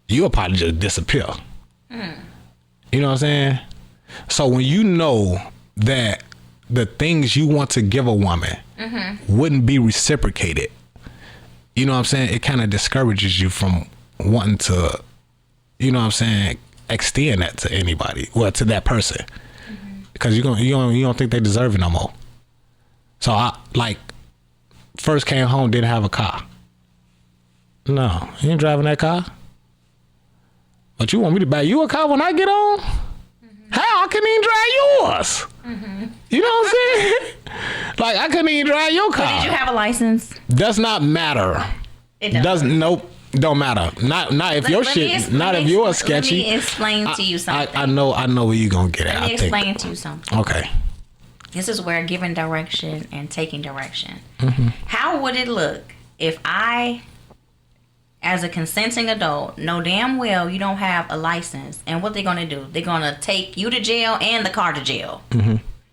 S3: you'll probably just disappear. You know what I'm saying? So when you know that the things you want to give a woman wouldn't be reciprocated, you know what I'm saying? It kind of discourages you from wanting to, you know what I'm saying, extend that to anybody, well, to that person, because you don't think they deserve it no more. So I first came home, didn't have a car. No, you ain't driving that car. But you want me to buy you a car when I get on? How? I couldn't even drive yours. You know what I'm saying? Like, I couldn't even drive your car.
S4: But did you have a license?
S3: Does not matter.
S4: It doesn't.
S3: Nope. Don't matter. Not if your shit. Not if you're sketchy.
S4: Let me explain to you something.
S3: I know where you gonna get at.
S4: Let me explain to you something.
S3: Okay.
S4: This is where giving direction and taking direction. How would it look if I, as a consenting adult, know damn well you don't have a license, and what they're gonna do? They're gonna take you to jail and the car to jail.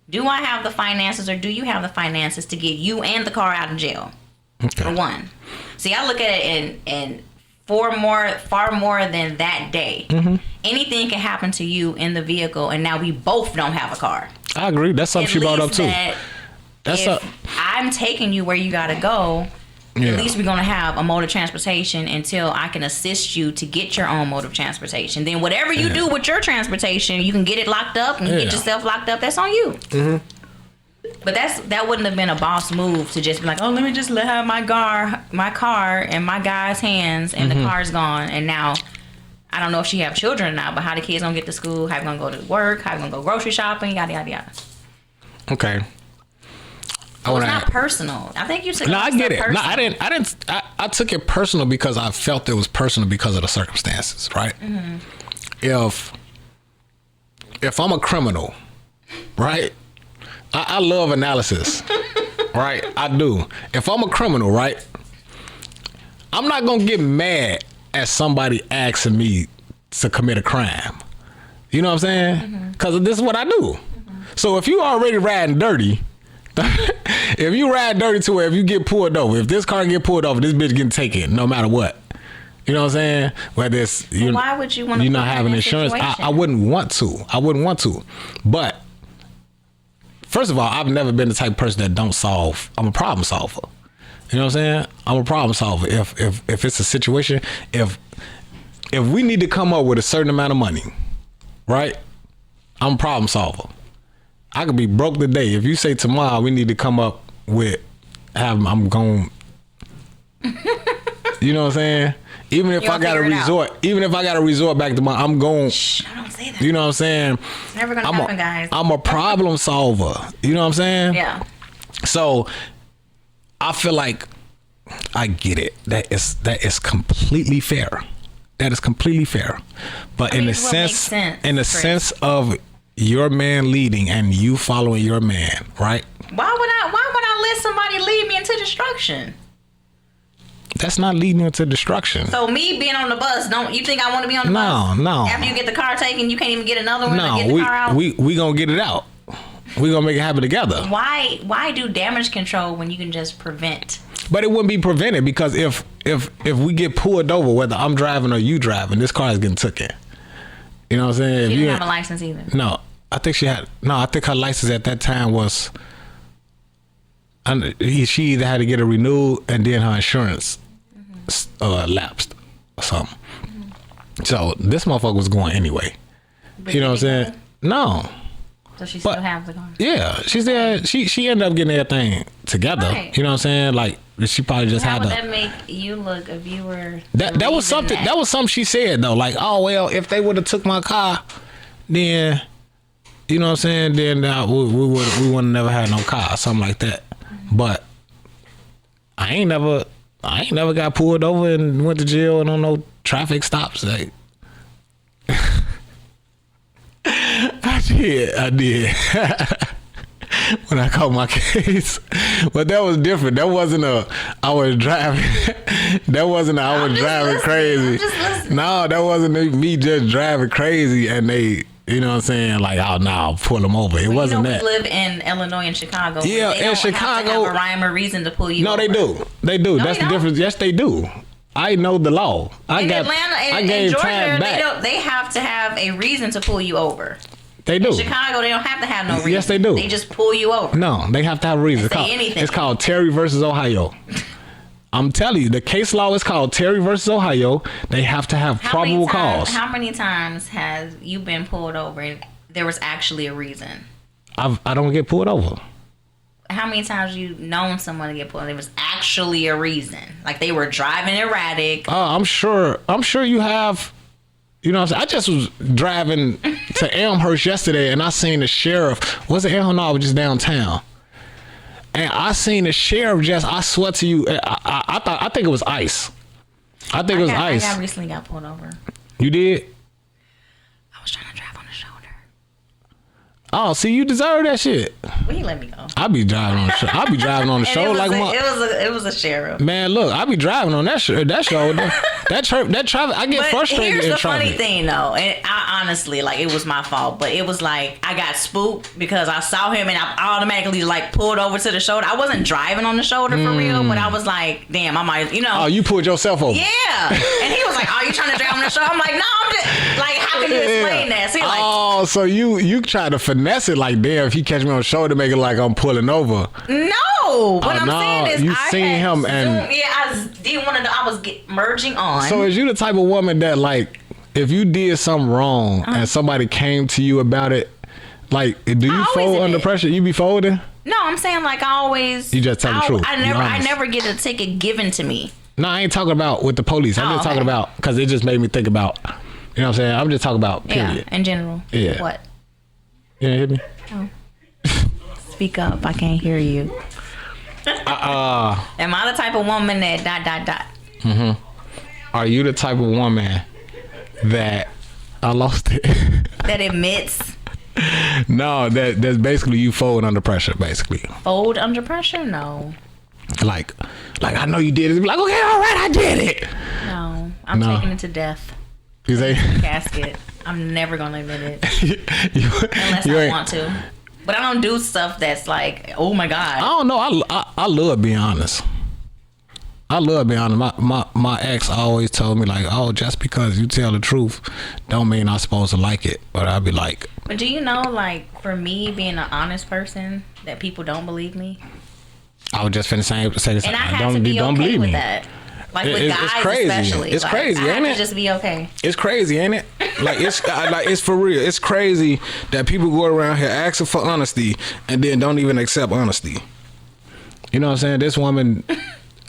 S4: Do I have the finances, or do you have the finances to get you and the car out of jail?
S3: Okay.
S4: For one. See, I look at it in far more than that day. Anything can happen to you in the vehicle, and now we both don't have a car.
S3: I agree. That's something she brought up too. I'm
S4: taking you where you gotta go, at least we're gonna have a mode of transportation until I can assist you to get your own mode of transportation. Then whatever you do with your transportation, you can get it locked up and get yourself locked up. That's on you. But that wouldn't have been a boss move to just be like, oh, let me just have my car in my guy's hands, and the car's gone. And now I don't know if she have children or not, but how the kids gonna get to school, how you gonna go to work, how you gonna go grocery shopping, yada yada yada.
S3: Okay.
S4: So it's not personal. I think you took it.
S3: No, I get it.
S4: Personal.
S3: No, I didn't. I took it personal because I felt it was personal because of the circumstances, right? If I'm a criminal, right? I love analysis, right? I do. If I'm a criminal, right? I'm not gonna get mad at somebody asking me to commit a crime. You know what I'm saying? Because this is what I do. So if you already riding dirty, if you ride dirty to where if you get pulled over, if this car get pulled over, this bitch getting taken no matter what. You know what I'm saying? Whether it's
S4: why would you want to?
S3: You're not having insurance. I wouldn't want to. But first of all, I've never been the type of person that don't solve. I'm a problem solver. You know what I'm saying? I'm a problem solver. If it's a situation, if we need to come up with a certain amount of money, right? I'm a problem solver. I could be broke today. If you say tomorrow we need to come up with, I'm going. You know what I'm saying? Even if I got to resort back to I'm going.
S4: Shh, I don't say that.
S3: You know what I'm saying?
S4: It's never gonna happen, guys.
S3: I'm a problem solver. You know what I'm saying?
S4: Yeah.
S3: So I feel like I get it. That is completely fair. That is completely fair. But in the sense of your man leading and you following your man, right?
S4: Why would I let somebody lead me into destruction?
S3: That's not leading you into destruction.
S4: So me being on the bus, don't you think I want to be on the bus?
S3: No.
S4: After you get the car taken, you can't even get another one to get
S3: the
S4: car out?
S3: We gonna get it out. We gonna make it happen together.
S4: Why do damage control when you can just prevent?
S3: But it wouldn't be prevented because if we get pulled over, whether I'm driving or you driving, this car is getting taken. You know what I'm saying?
S4: She didn't have a license either.
S3: No, I think her license at that time was. She either had to get it renewed and then her insurance lapsed or something. So this motherfucker was going anyway. But you know what I'm saying? No.
S4: So she still has the car.
S3: Yeah, she's there. She ended up getting everything together. Right. You know what I'm saying? Like she probably just had to.
S4: How would that make you look if you were?
S3: That was something. That was something she said though. Like, oh well, if they would have took my car, then you know what I'm saying. Then we would never had no car, or something like that. But I ain't never got pulled over and went to jail and on no traffic stops. Like, I did. When I caught my case, but that was different. That wasn't I was driving. That wasn't I was driving crazy. No, that wasn't me just driving crazy and they You know what I'm saying? Like, oh no, pull them over. It wasn't
S4: we
S3: that.
S4: live in Illinois and Chicago.
S3: Yeah,
S4: they don't
S3: in Chicago,
S4: have to have a rhyme or reason to pull you
S3: no,
S4: over.
S3: they do. They do.
S4: No,
S3: That's
S4: they
S3: the
S4: don't.
S3: difference. Yes, they do. I know the law.
S4: In Atlanta and in Georgia,
S3: time back.
S4: they have to have a reason to pull you over.
S3: They do.
S4: In Chicago, they don't have to have no reason.
S3: Yes, they do.
S4: They just pull you over.
S3: No, they have to have a reason.
S4: Say anything.
S3: It's called Terry versus Ohio. I'm telling you, the case law is called Terry versus Ohio. They have to have probable cause.
S4: How many times has you been pulled over and there was actually a reason?
S3: I don't get pulled over.
S4: How many times you known someone to get pulled? There was actually a reason, like they were driving erratic.
S3: I'm sure you have. You know what I'm saying? I just was driving to Elmhurst yesterday, and I seen the sheriff. Was it Elmhurst? No, I was just downtown, and I seen the sheriff. I swear to you, I think it was ICE. I
S4: Recently got pulled over.
S3: You did?
S4: I was trying to drive on the shoulder.
S3: Oh, see, you deserve that shit.
S4: Will you let me go?
S3: I be driving on the show. I be driving on the show like
S4: it was a sheriff.
S3: Man, look, I be driving on that show. That traffic. I get frustrated
S4: here's
S3: in
S4: the
S3: traffic.
S4: funny thing, though, and I honestly, like, it was my fault, but it was like I got spooked because I saw him and I automatically like pulled over to the shoulder. I wasn't driving on the shoulder for real, but I was like, damn, I might,
S3: Oh, you pulled yourself over.
S4: Yeah, and he was like, "Oh, you trying to drive on the shoulder?" I'm like, "No, I'm just like, how can you explain that?" So he like,
S3: oh, so you try to finesse it like, damn, if he catch me on the shoulder, make it like I'm pulling over.
S4: No, what I'm saying is,
S3: you seen him and
S4: I didn't want to. I was merging on.
S3: So is you the type of woman that, like, if you did something wrong and somebody came to you about it, like, do you fold under pressure? You be folding?
S4: No, I'm saying, like, I always.
S3: You just tell the truth.
S4: I never get a ticket given to me.
S3: No, I ain't talking about with the police. I'm just talking about, because it just made me think about, you know what I'm saying? I'm just talking about, period.
S4: Yeah, in general.
S3: Yeah.
S4: What?
S3: You didn't hit me?
S4: Oh. Speak up. I can't hear you. Am I the type of woman that ...
S3: Mm-hmm. Are you the type of woman that... I lost it.
S4: That admits...
S3: No, that's basically you fold under pressure, basically.
S4: Fold under pressure? No.
S3: Like I know you did it. Be like, okay, all right, I did it.
S4: No, I'm taking it to death.
S3: You say?
S4: Casket. I'm never gonna admit it unless I want to. But I don't do stuff that's like, oh my god.
S3: I don't know. I love being honest. My ex always told me, like, oh, just because you tell the truth don't mean I'm supposed to like it. But I'd be like,
S4: but do you know, like, for me being an honest person, that people don't believe me?
S3: I was just finna say the same.
S4: And I have to be okay with that. Like, with guys,
S3: it's crazy.
S4: especially.
S3: It's
S4: like,
S3: crazy,
S4: I have
S3: ain't
S4: to
S3: it?
S4: just be okay.
S3: It's crazy, ain't it? Like, it's for real. It's crazy that people go around here asking for honesty and then don't even accept honesty. You know what I'm saying? This woman,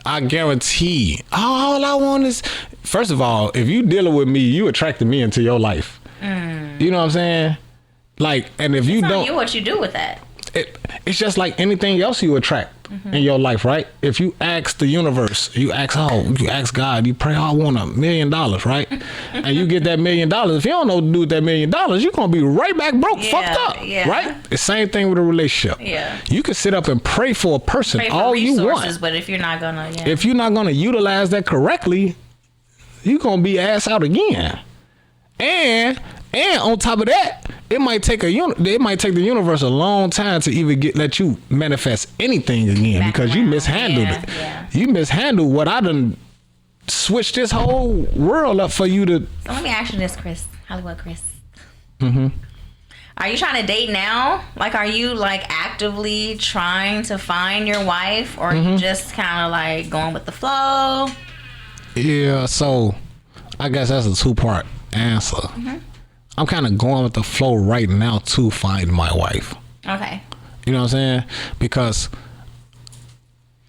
S3: I guarantee, all I want is, first of all, if you dealing with me, you attracted me into your life. You know what I'm saying? Like, and if you don't,
S4: what you do with that?
S3: It's just like anything else you attract in your life, right? If you ask the universe, you ask God, you pray, oh, I want $1 million, right? And you get that $1 million. If you don't know what to do with that $1 million, you're gonna be right back broke, fucked up, right? The same thing with a relationship.
S4: Yeah,
S3: you can sit up and pray for a person all you want,
S4: but if you're not gonna
S3: utilize that correctly, you're gonna be ass out again. And on top of that, it might take the universe a long time to even let you manifest anything again, because you mishandled it. Yeah. You mishandled what I done switched this whole world up for you to.
S4: So let me ask you this, Chris, Hollywood Chris.
S3: Mm-hmm.
S4: Are you trying to date now? Like, are you like actively trying to find your wife, or are you just kind of like going with the flow?
S3: Yeah, so I guess that's a 2-part answer. I'm kind of going with the flow right now to find my wife.
S4: Okay.
S3: You know what I'm saying? Because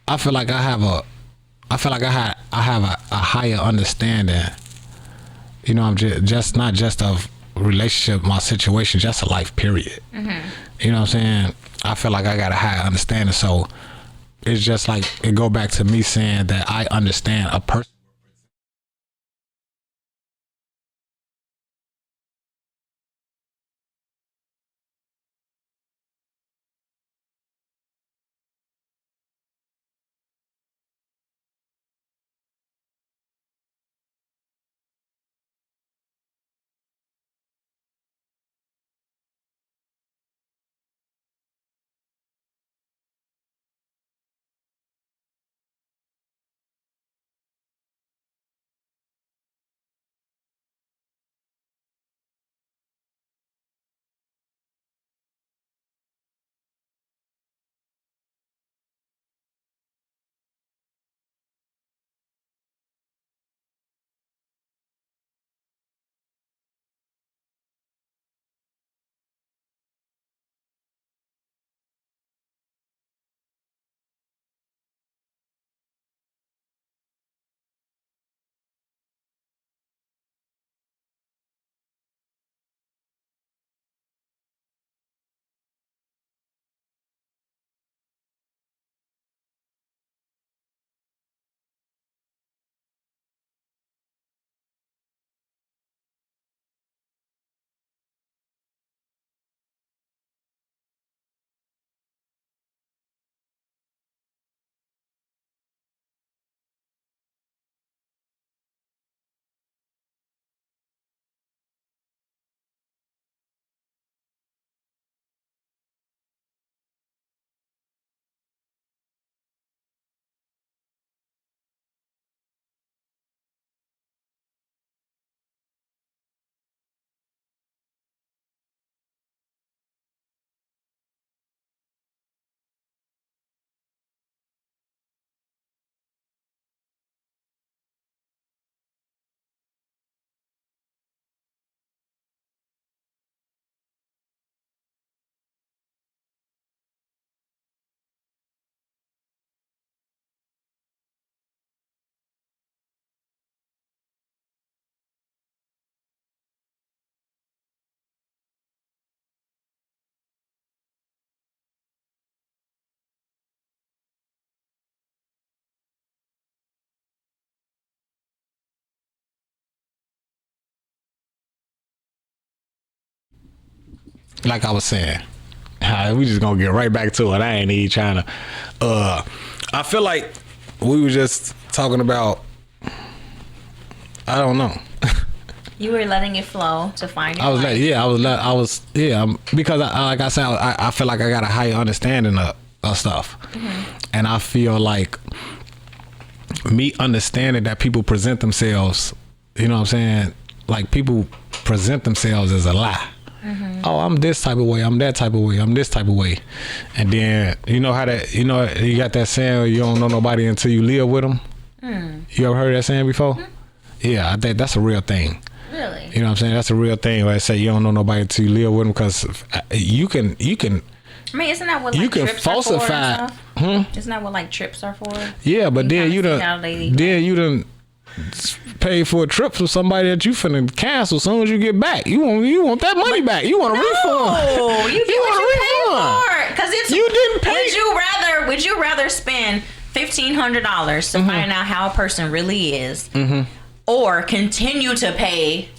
S3: I feel like I have a higher understanding. You know, I'm just not just of relationship, my situation, just a life period. You know what I'm saying? I feel like I got a higher understanding. So it's just like, it go back to me saying that I understand a person. like I was saying, we just gonna get right back to it. I ain't even trying to. I feel like we were just talking about. I don't know.
S4: You were letting it flow to find your
S3: I was
S4: life.
S3: because like I said, I feel like I got a higher understanding of stuff, and I feel like me understanding that people present themselves, you know what I'm saying? Like people present themselves as a lie. Oh, I'm this type of way. I'm that type of way. I'm this type of way. And then you know how that, you know, you got that saying, you don't know nobody until you live with them. You ever heard that saying before? Yeah, I think that's a real thing.
S4: Really?
S3: You know what I'm saying? That's a real thing. Like I say, you don't know nobody until you live with them, because you can.
S4: I mean, isn't that what like
S3: You can
S4: trips
S3: falsify.
S4: are for and stuff? Isn't that what like trips are for?
S3: Yeah, but then you
S4: kinda see how they,
S3: you done pay for a trip for somebody that you finna cancel as soon as you get back. You want that money back. You want a refund.
S4: Oh, you get what you pay for. Because it's
S3: You didn't pay.
S4: Would you rather spend $1,500 to find out how a person really is, or continue to pay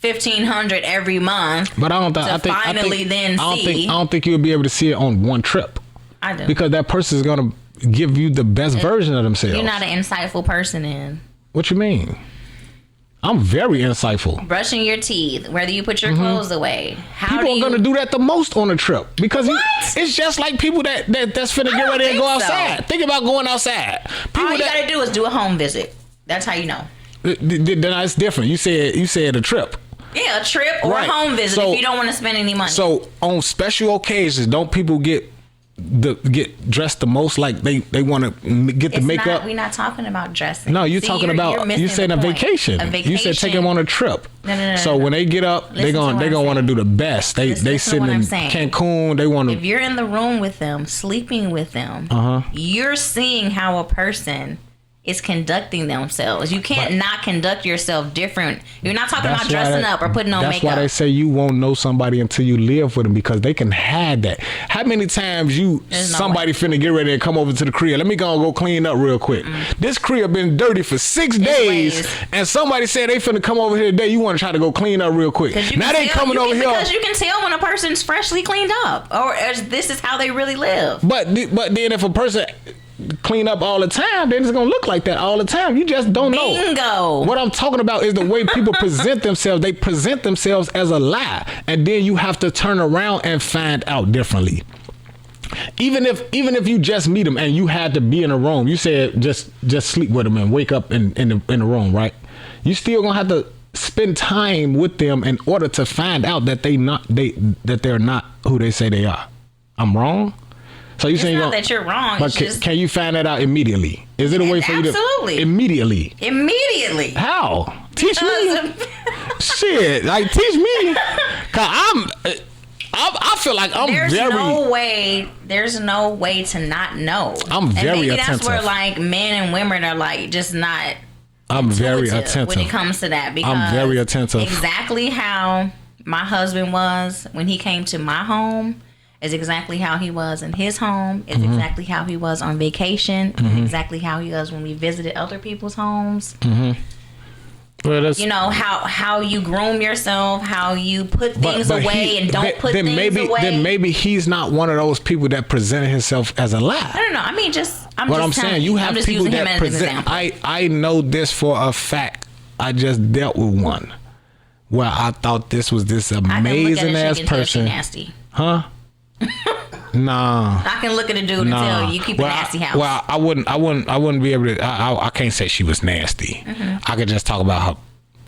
S4: $1,500 every month?
S3: But I don't think.
S4: To
S3: I think.
S4: finally then see.
S3: I don't think you'll be able to see it on one trip,
S4: I do.
S3: because that person is gonna give you the best version of themselves.
S4: You're not an insightful person in
S3: What you mean? I'm very insightful.
S4: brushing your teeth, whether you put your clothes away. How
S3: People
S4: do you
S3: are gonna do that the most on a trip, because it's just like people that's finna get ready and go
S4: think so.
S3: outside. Think about going outside. People
S4: All you gotta do is do a home visit. That's how you know.
S3: then it's different. You said a trip.
S4: Yeah, a trip or
S3: Right.
S4: a home visit
S3: So-
S4: if you don't want to spend any money.
S3: So on special occasions, don't people get dressed the most? Like they want to get the makeup.
S4: We're not talking about dressing.
S3: No, you're
S4: See,
S3: talking about
S4: missing
S3: you said
S4: the
S3: a
S4: point.
S3: vacation.
S4: A vacation.
S3: You said take them on a trip.
S4: No,
S3: So when they get up,
S4: Listen to
S3: they
S4: what I'm
S3: gonna want to
S4: saying.
S3: do the best. They
S4: Listen to
S3: sitting
S4: what
S3: in
S4: I'm saying.
S3: Cancun. They want
S4: If
S3: to.
S4: you're in the room with them, sleeping with them, you're seeing how a person is conducting themselves. You can't not conduct yourself different. You're not talking about dressing up or putting on
S3: That's
S4: makeup.
S3: why they say you won't know somebody until you live with them, because they can hide that. How many times
S4: There's no
S3: somebody finna get ready and come over to the crib? Let me go clean up real quick. This crib been dirty for 6 days,
S4: ways.
S3: and somebody said they finna come over here today. You want to try to go clean up real quick?
S4: 'Cause you
S3: Now
S4: can
S3: they
S4: tell-
S3: coming over here.
S4: because you can tell when a person's freshly cleaned up, or this is how they really live.
S3: But then if a person clean up all the time, then it's gonna look like that all the time. You just don't know.
S4: Bingo.
S3: What I'm talking about is the way people present themselves. They present themselves as a lie, and then you have to turn around and find out differently. Even if you just meet them and you had to be in a room, you said just sleep with them and wake up in the room, right? You still gonna have to spend time with them in order to find out that they're not who they say they are. I'm wrong? So you
S4: It's
S3: saying
S4: not that you're wrong.
S3: But
S4: It's just
S3: can you find that out immediately? Is it a way for you to
S4: Absolutely.
S3: immediately?
S4: immediately.
S3: How? Teach me. Shit, like teach me. Cause I feel like I'm
S4: There's
S3: very.
S4: no way to not know.
S3: I'm very
S4: and maybe
S3: attentive.
S4: that's where like men and women are like just not
S3: I'm very
S4: intuitive
S3: attentive.
S4: when it comes to that, because
S3: I'm very attentive.
S4: Exactly how my husband was when he came to my home is exactly how he was in his home. Is
S3: Mm-hmm.
S4: exactly how he was on vacation. Is exactly how he was when we visited other people's homes.
S3: Well, that's,
S4: You know how you groom yourself, how you put things away and don't put things away.
S3: Then maybe he's not one of those people that present himself as a lie.
S4: I don't know. I mean, I'm
S3: What
S4: just
S3: I'm
S4: telling
S3: saying, you have
S4: I'm just
S3: people
S4: using him
S3: that
S4: as an
S3: present.
S4: example.
S3: I know this for a fact. I just dealt with one where I thought this was this
S4: I can look at
S3: amazing
S4: it,
S3: ass
S4: she can tell she
S3: person.
S4: nasty.
S3: Huh? Nah.
S4: I can look at a dude and tell you keep a nasty house.
S3: Well, I wouldn't be able to. I can't say she was nasty.
S4: Mm-hmm.
S3: I could just talk about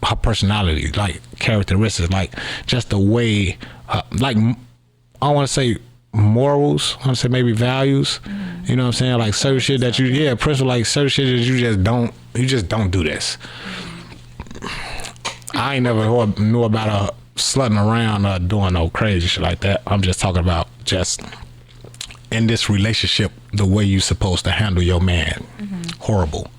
S3: her personality, like characteristics, like just the way, like I want to say morals. I want to say maybe values.
S4: Mm-hmm.
S3: You know what I'm saying? Like certain shit that principle, like certain shit that you just don't do this. I ain't never knew about her slutting around doing no crazy shit like that. I'm just talking about just in this relationship, the way you supposed to handle your man. Horrible.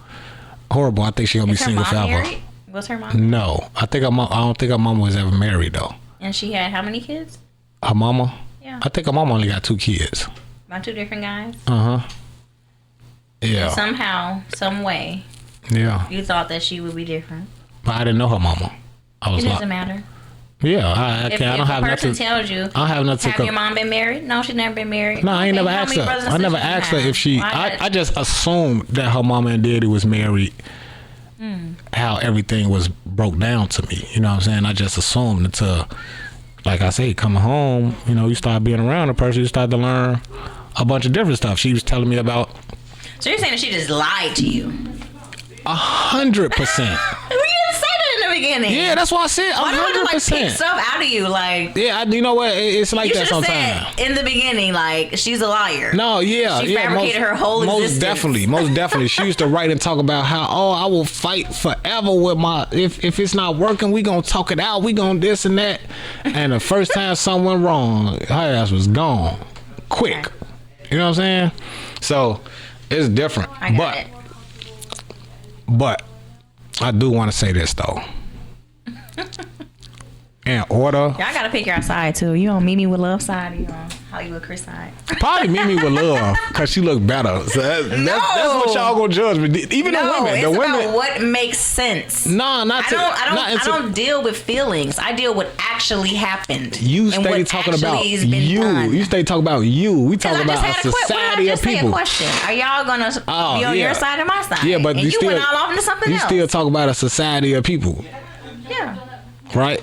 S3: I think she gonna
S4: Is
S3: be
S4: her
S3: single
S4: mom
S3: forever.
S4: married? Was her mom?
S3: No, I don't think her mama was ever married though.
S4: And she had how many kids?
S3: Her mama?
S4: Yeah.
S3: I think her mama only got 2 kids.
S4: By 2 different guys.
S3: Yeah.
S4: Somehow, some way,
S3: Yeah.
S4: you thought that she would be different.
S3: But I didn't know her mama. I
S4: It
S3: was
S4: doesn't
S3: like,
S4: matter.
S3: Yeah, I
S4: If
S3: don't have
S4: a person
S3: nothing.
S4: tells you,
S3: I don't have nothing.
S4: have your mom been married? No, she's never been married.
S3: No, I ain't
S4: Okay,
S3: never
S4: how
S3: asked
S4: many
S3: her.
S4: brothers and
S3: I never
S4: sisters you
S3: asked her
S4: have?
S3: if she. I just assumed that her mama and daddy was married. How everything was broke down to me. You know what I'm saying? I just assumed until, like I say, coming home, you know, you start being around a person, you start to learn a bunch of different stuff. She was telling me about
S4: So you're saying that she just lied to you?
S3: 100%.
S4: You didn't say that in the beginning.
S3: Yeah, that's why I said 100%.
S4: Why do I like pick stuff out of you? Like,
S3: Yeah, you know what? It's like
S4: you
S3: that
S4: should have
S3: sometimes.
S4: said in the beginning, like, she's a liar.
S3: No, yeah,
S4: She
S3: yeah,
S4: fabricated her whole existence.
S3: Most definitely. She used to write and talk about how, I will fight forever with my. If it's not working, we gonna talk it out. We gonna this and that. And the first time something went wrong, her ass was gone, quick.
S4: Okay.
S3: You know what I'm saying? So it's different.
S4: I got it.
S3: But I do want to say this though. In order,
S4: Y'all gotta pick your side too. You on Mimi with Love side, or you on Hollywood Chris side?
S3: probably Mimi with Love because she look better. So that's what y'all gonna judge me. Even the women,
S4: it's
S3: the women.
S4: about what makes sense.
S3: Nah, not to.
S4: I don't deal with feelings. I deal with actually happened.
S3: You
S4: and
S3: stay
S4: what
S3: talking about
S4: actually has been
S3: you.
S4: done.
S3: You stay talking about you. We
S4: 'Cause
S3: talk
S4: I
S3: about
S4: just
S3: a
S4: had
S3: society of
S4: say a
S3: people.
S4: question. Are y'all gonna be on
S3: yeah.
S4: your side or my side?
S3: Yeah, but
S4: and you
S3: still
S4: went all off into something
S3: you
S4: else.
S3: still talk about a society of people,
S4: Yeah.
S3: right?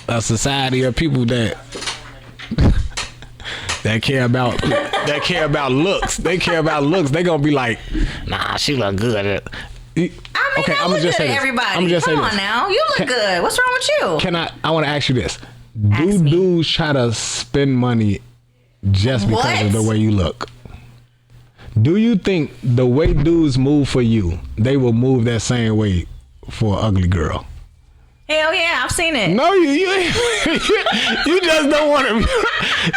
S3: A society of people that care about looks. They care about looks. They gonna be like, nah, she look good.
S4: I mean,
S3: Okay,
S4: I
S3: I'ma
S4: look
S3: just
S4: good
S3: say
S4: at
S3: this.
S4: everybody.
S3: I'ma just say
S4: Come
S3: this.
S4: on now, you look good. What's wrong with you?
S3: Can I want to ask you this:
S4: Ask
S3: do
S4: me.
S3: dudes try to spend money just because
S4: What?
S3: of the way you look? Do you think the way dudes move for you, they will move that same way for an ugly girl?
S4: Hell yeah, I've seen it.
S3: No, you you just don't want to.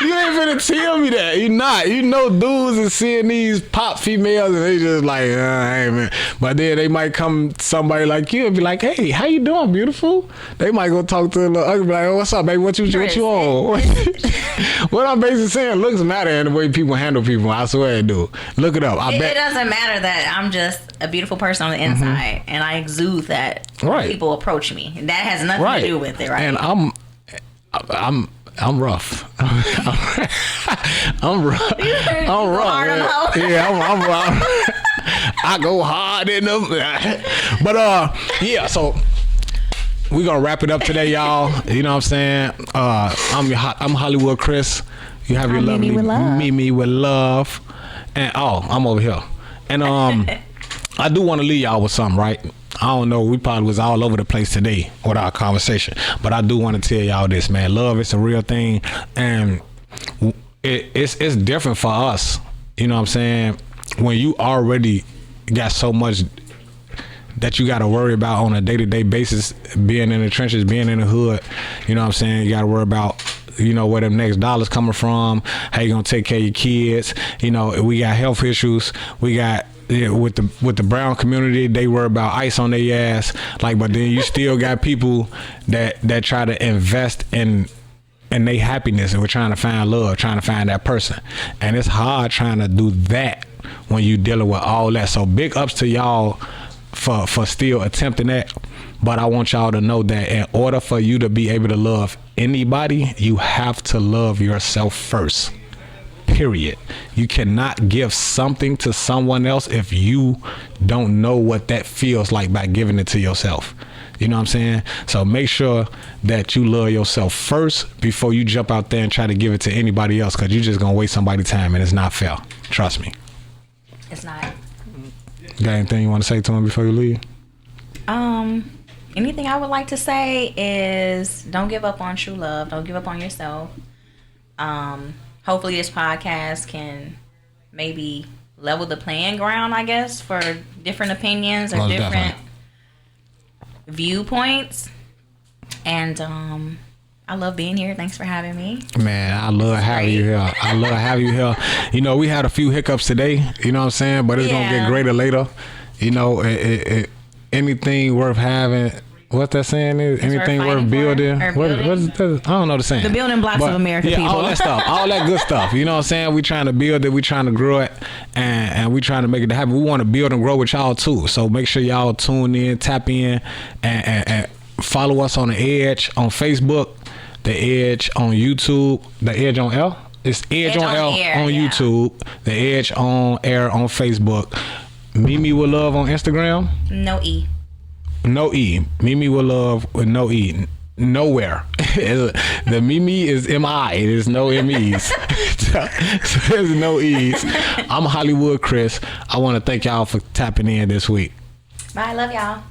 S3: You ain't finna tell me that. You not. You know, dudes is seeing these pop females and they just like, hey man. But then they might come somebody like you and be like, hey, how you doing, beautiful? They might go talk to a little ugly, be like, oh, what's up, baby? What you on? What I'm basically saying, looks matter in the way people handle people. I swear it do. Look it up. I
S4: It
S3: bet.
S4: doesn't matter that I'm just a beautiful person on the inside, and I exude that when
S3: Right.
S4: people approach me. That has nothing
S3: Right.
S4: to do with it, right?
S3: And I'm rough. I'm rough. I'm rough.
S4: hard on the hoe.
S3: Yeah, I'm rough. I go hard in them. But yeah, so we gonna wrap it up today, y'all. You know what I'm saying? I'm Hollywood Chris. You have your
S4: I'm
S3: lovely
S4: Mimi with Love.
S3: Mimi with Love. And I'm over here. And I do want to leave y'all with something, right? I don't know. We probably was all over the place today with our conversation, but I do want to tell y'all this, man. Love is a real thing, and it's different for us. You know what I'm saying? When you already got so much that you got to worry about on a day-to-day basis, being in the trenches, being in the hood. You know what I'm saying? You got to worry about, you know, where them next dollars coming from, how you gonna take care of your kids. You know, we got health issues. We got with the brown community, they worry about ice on their ass. Like, but then you still got people that try to invest in their happiness, and we're trying to find love, trying to find that person. And it's hard trying to do that when you dealing with all that. So big ups to y'all for still attempting that. But I want y'all to know that in order for you to be able to love anybody, you have to love yourself first. Period. You cannot give something to someone else if you don't know what that feels like by giving it to yourself. You know what I'm saying? So make sure that you love yourself first before you jump out there and try to give it to anybody else, because you're just going to waste somebody's time, and it's not fair. Trust me.
S4: It's not.
S3: Got anything you want to say to him before you leave?
S4: Anything I would like to say is don't give up on true love. Don't give up on yourself. Hopefully this podcast can maybe level the playing ground, I guess, for different opinions or
S3: Most
S4: different
S3: definitely.
S4: viewpoints. And I love being here. Thanks for having me.
S3: Man, I love having you here. I love having you here. You know, we had a few hiccups today, you know what I'm saying? But it's going to get greater later. You know, anything worth having, what that saying is? Anything
S4: worth
S3: worth
S4: fighting
S3: building.
S4: for or
S3: What
S4: building?
S3: is that? I don't know the saying.
S4: The building blocks of America,
S3: yeah,
S4: people.
S3: all that stuff. All that good stuff. You know what I'm saying? We trying to build it. We trying to grow it. And we trying to make it happen. We want to build and grow with y'all too. So make sure y'all tune in, tap in, and follow us on The Edge on Facebook. The Edge on YouTube. The Edge on L. It's Edge on L
S4: Air,
S3: on
S4: yeah.
S3: YouTube. The Edge on Air on Facebook. Mimi with Love on Instagram.
S4: No E.
S3: No E. Mimi with Love with no E. Nowhere. The Mimi is M-I. It is no M-E's. so there's no E's. I'm Hollywood Chris. I want to thank y'all for tapping in this week.
S4: Bye. Love y'all.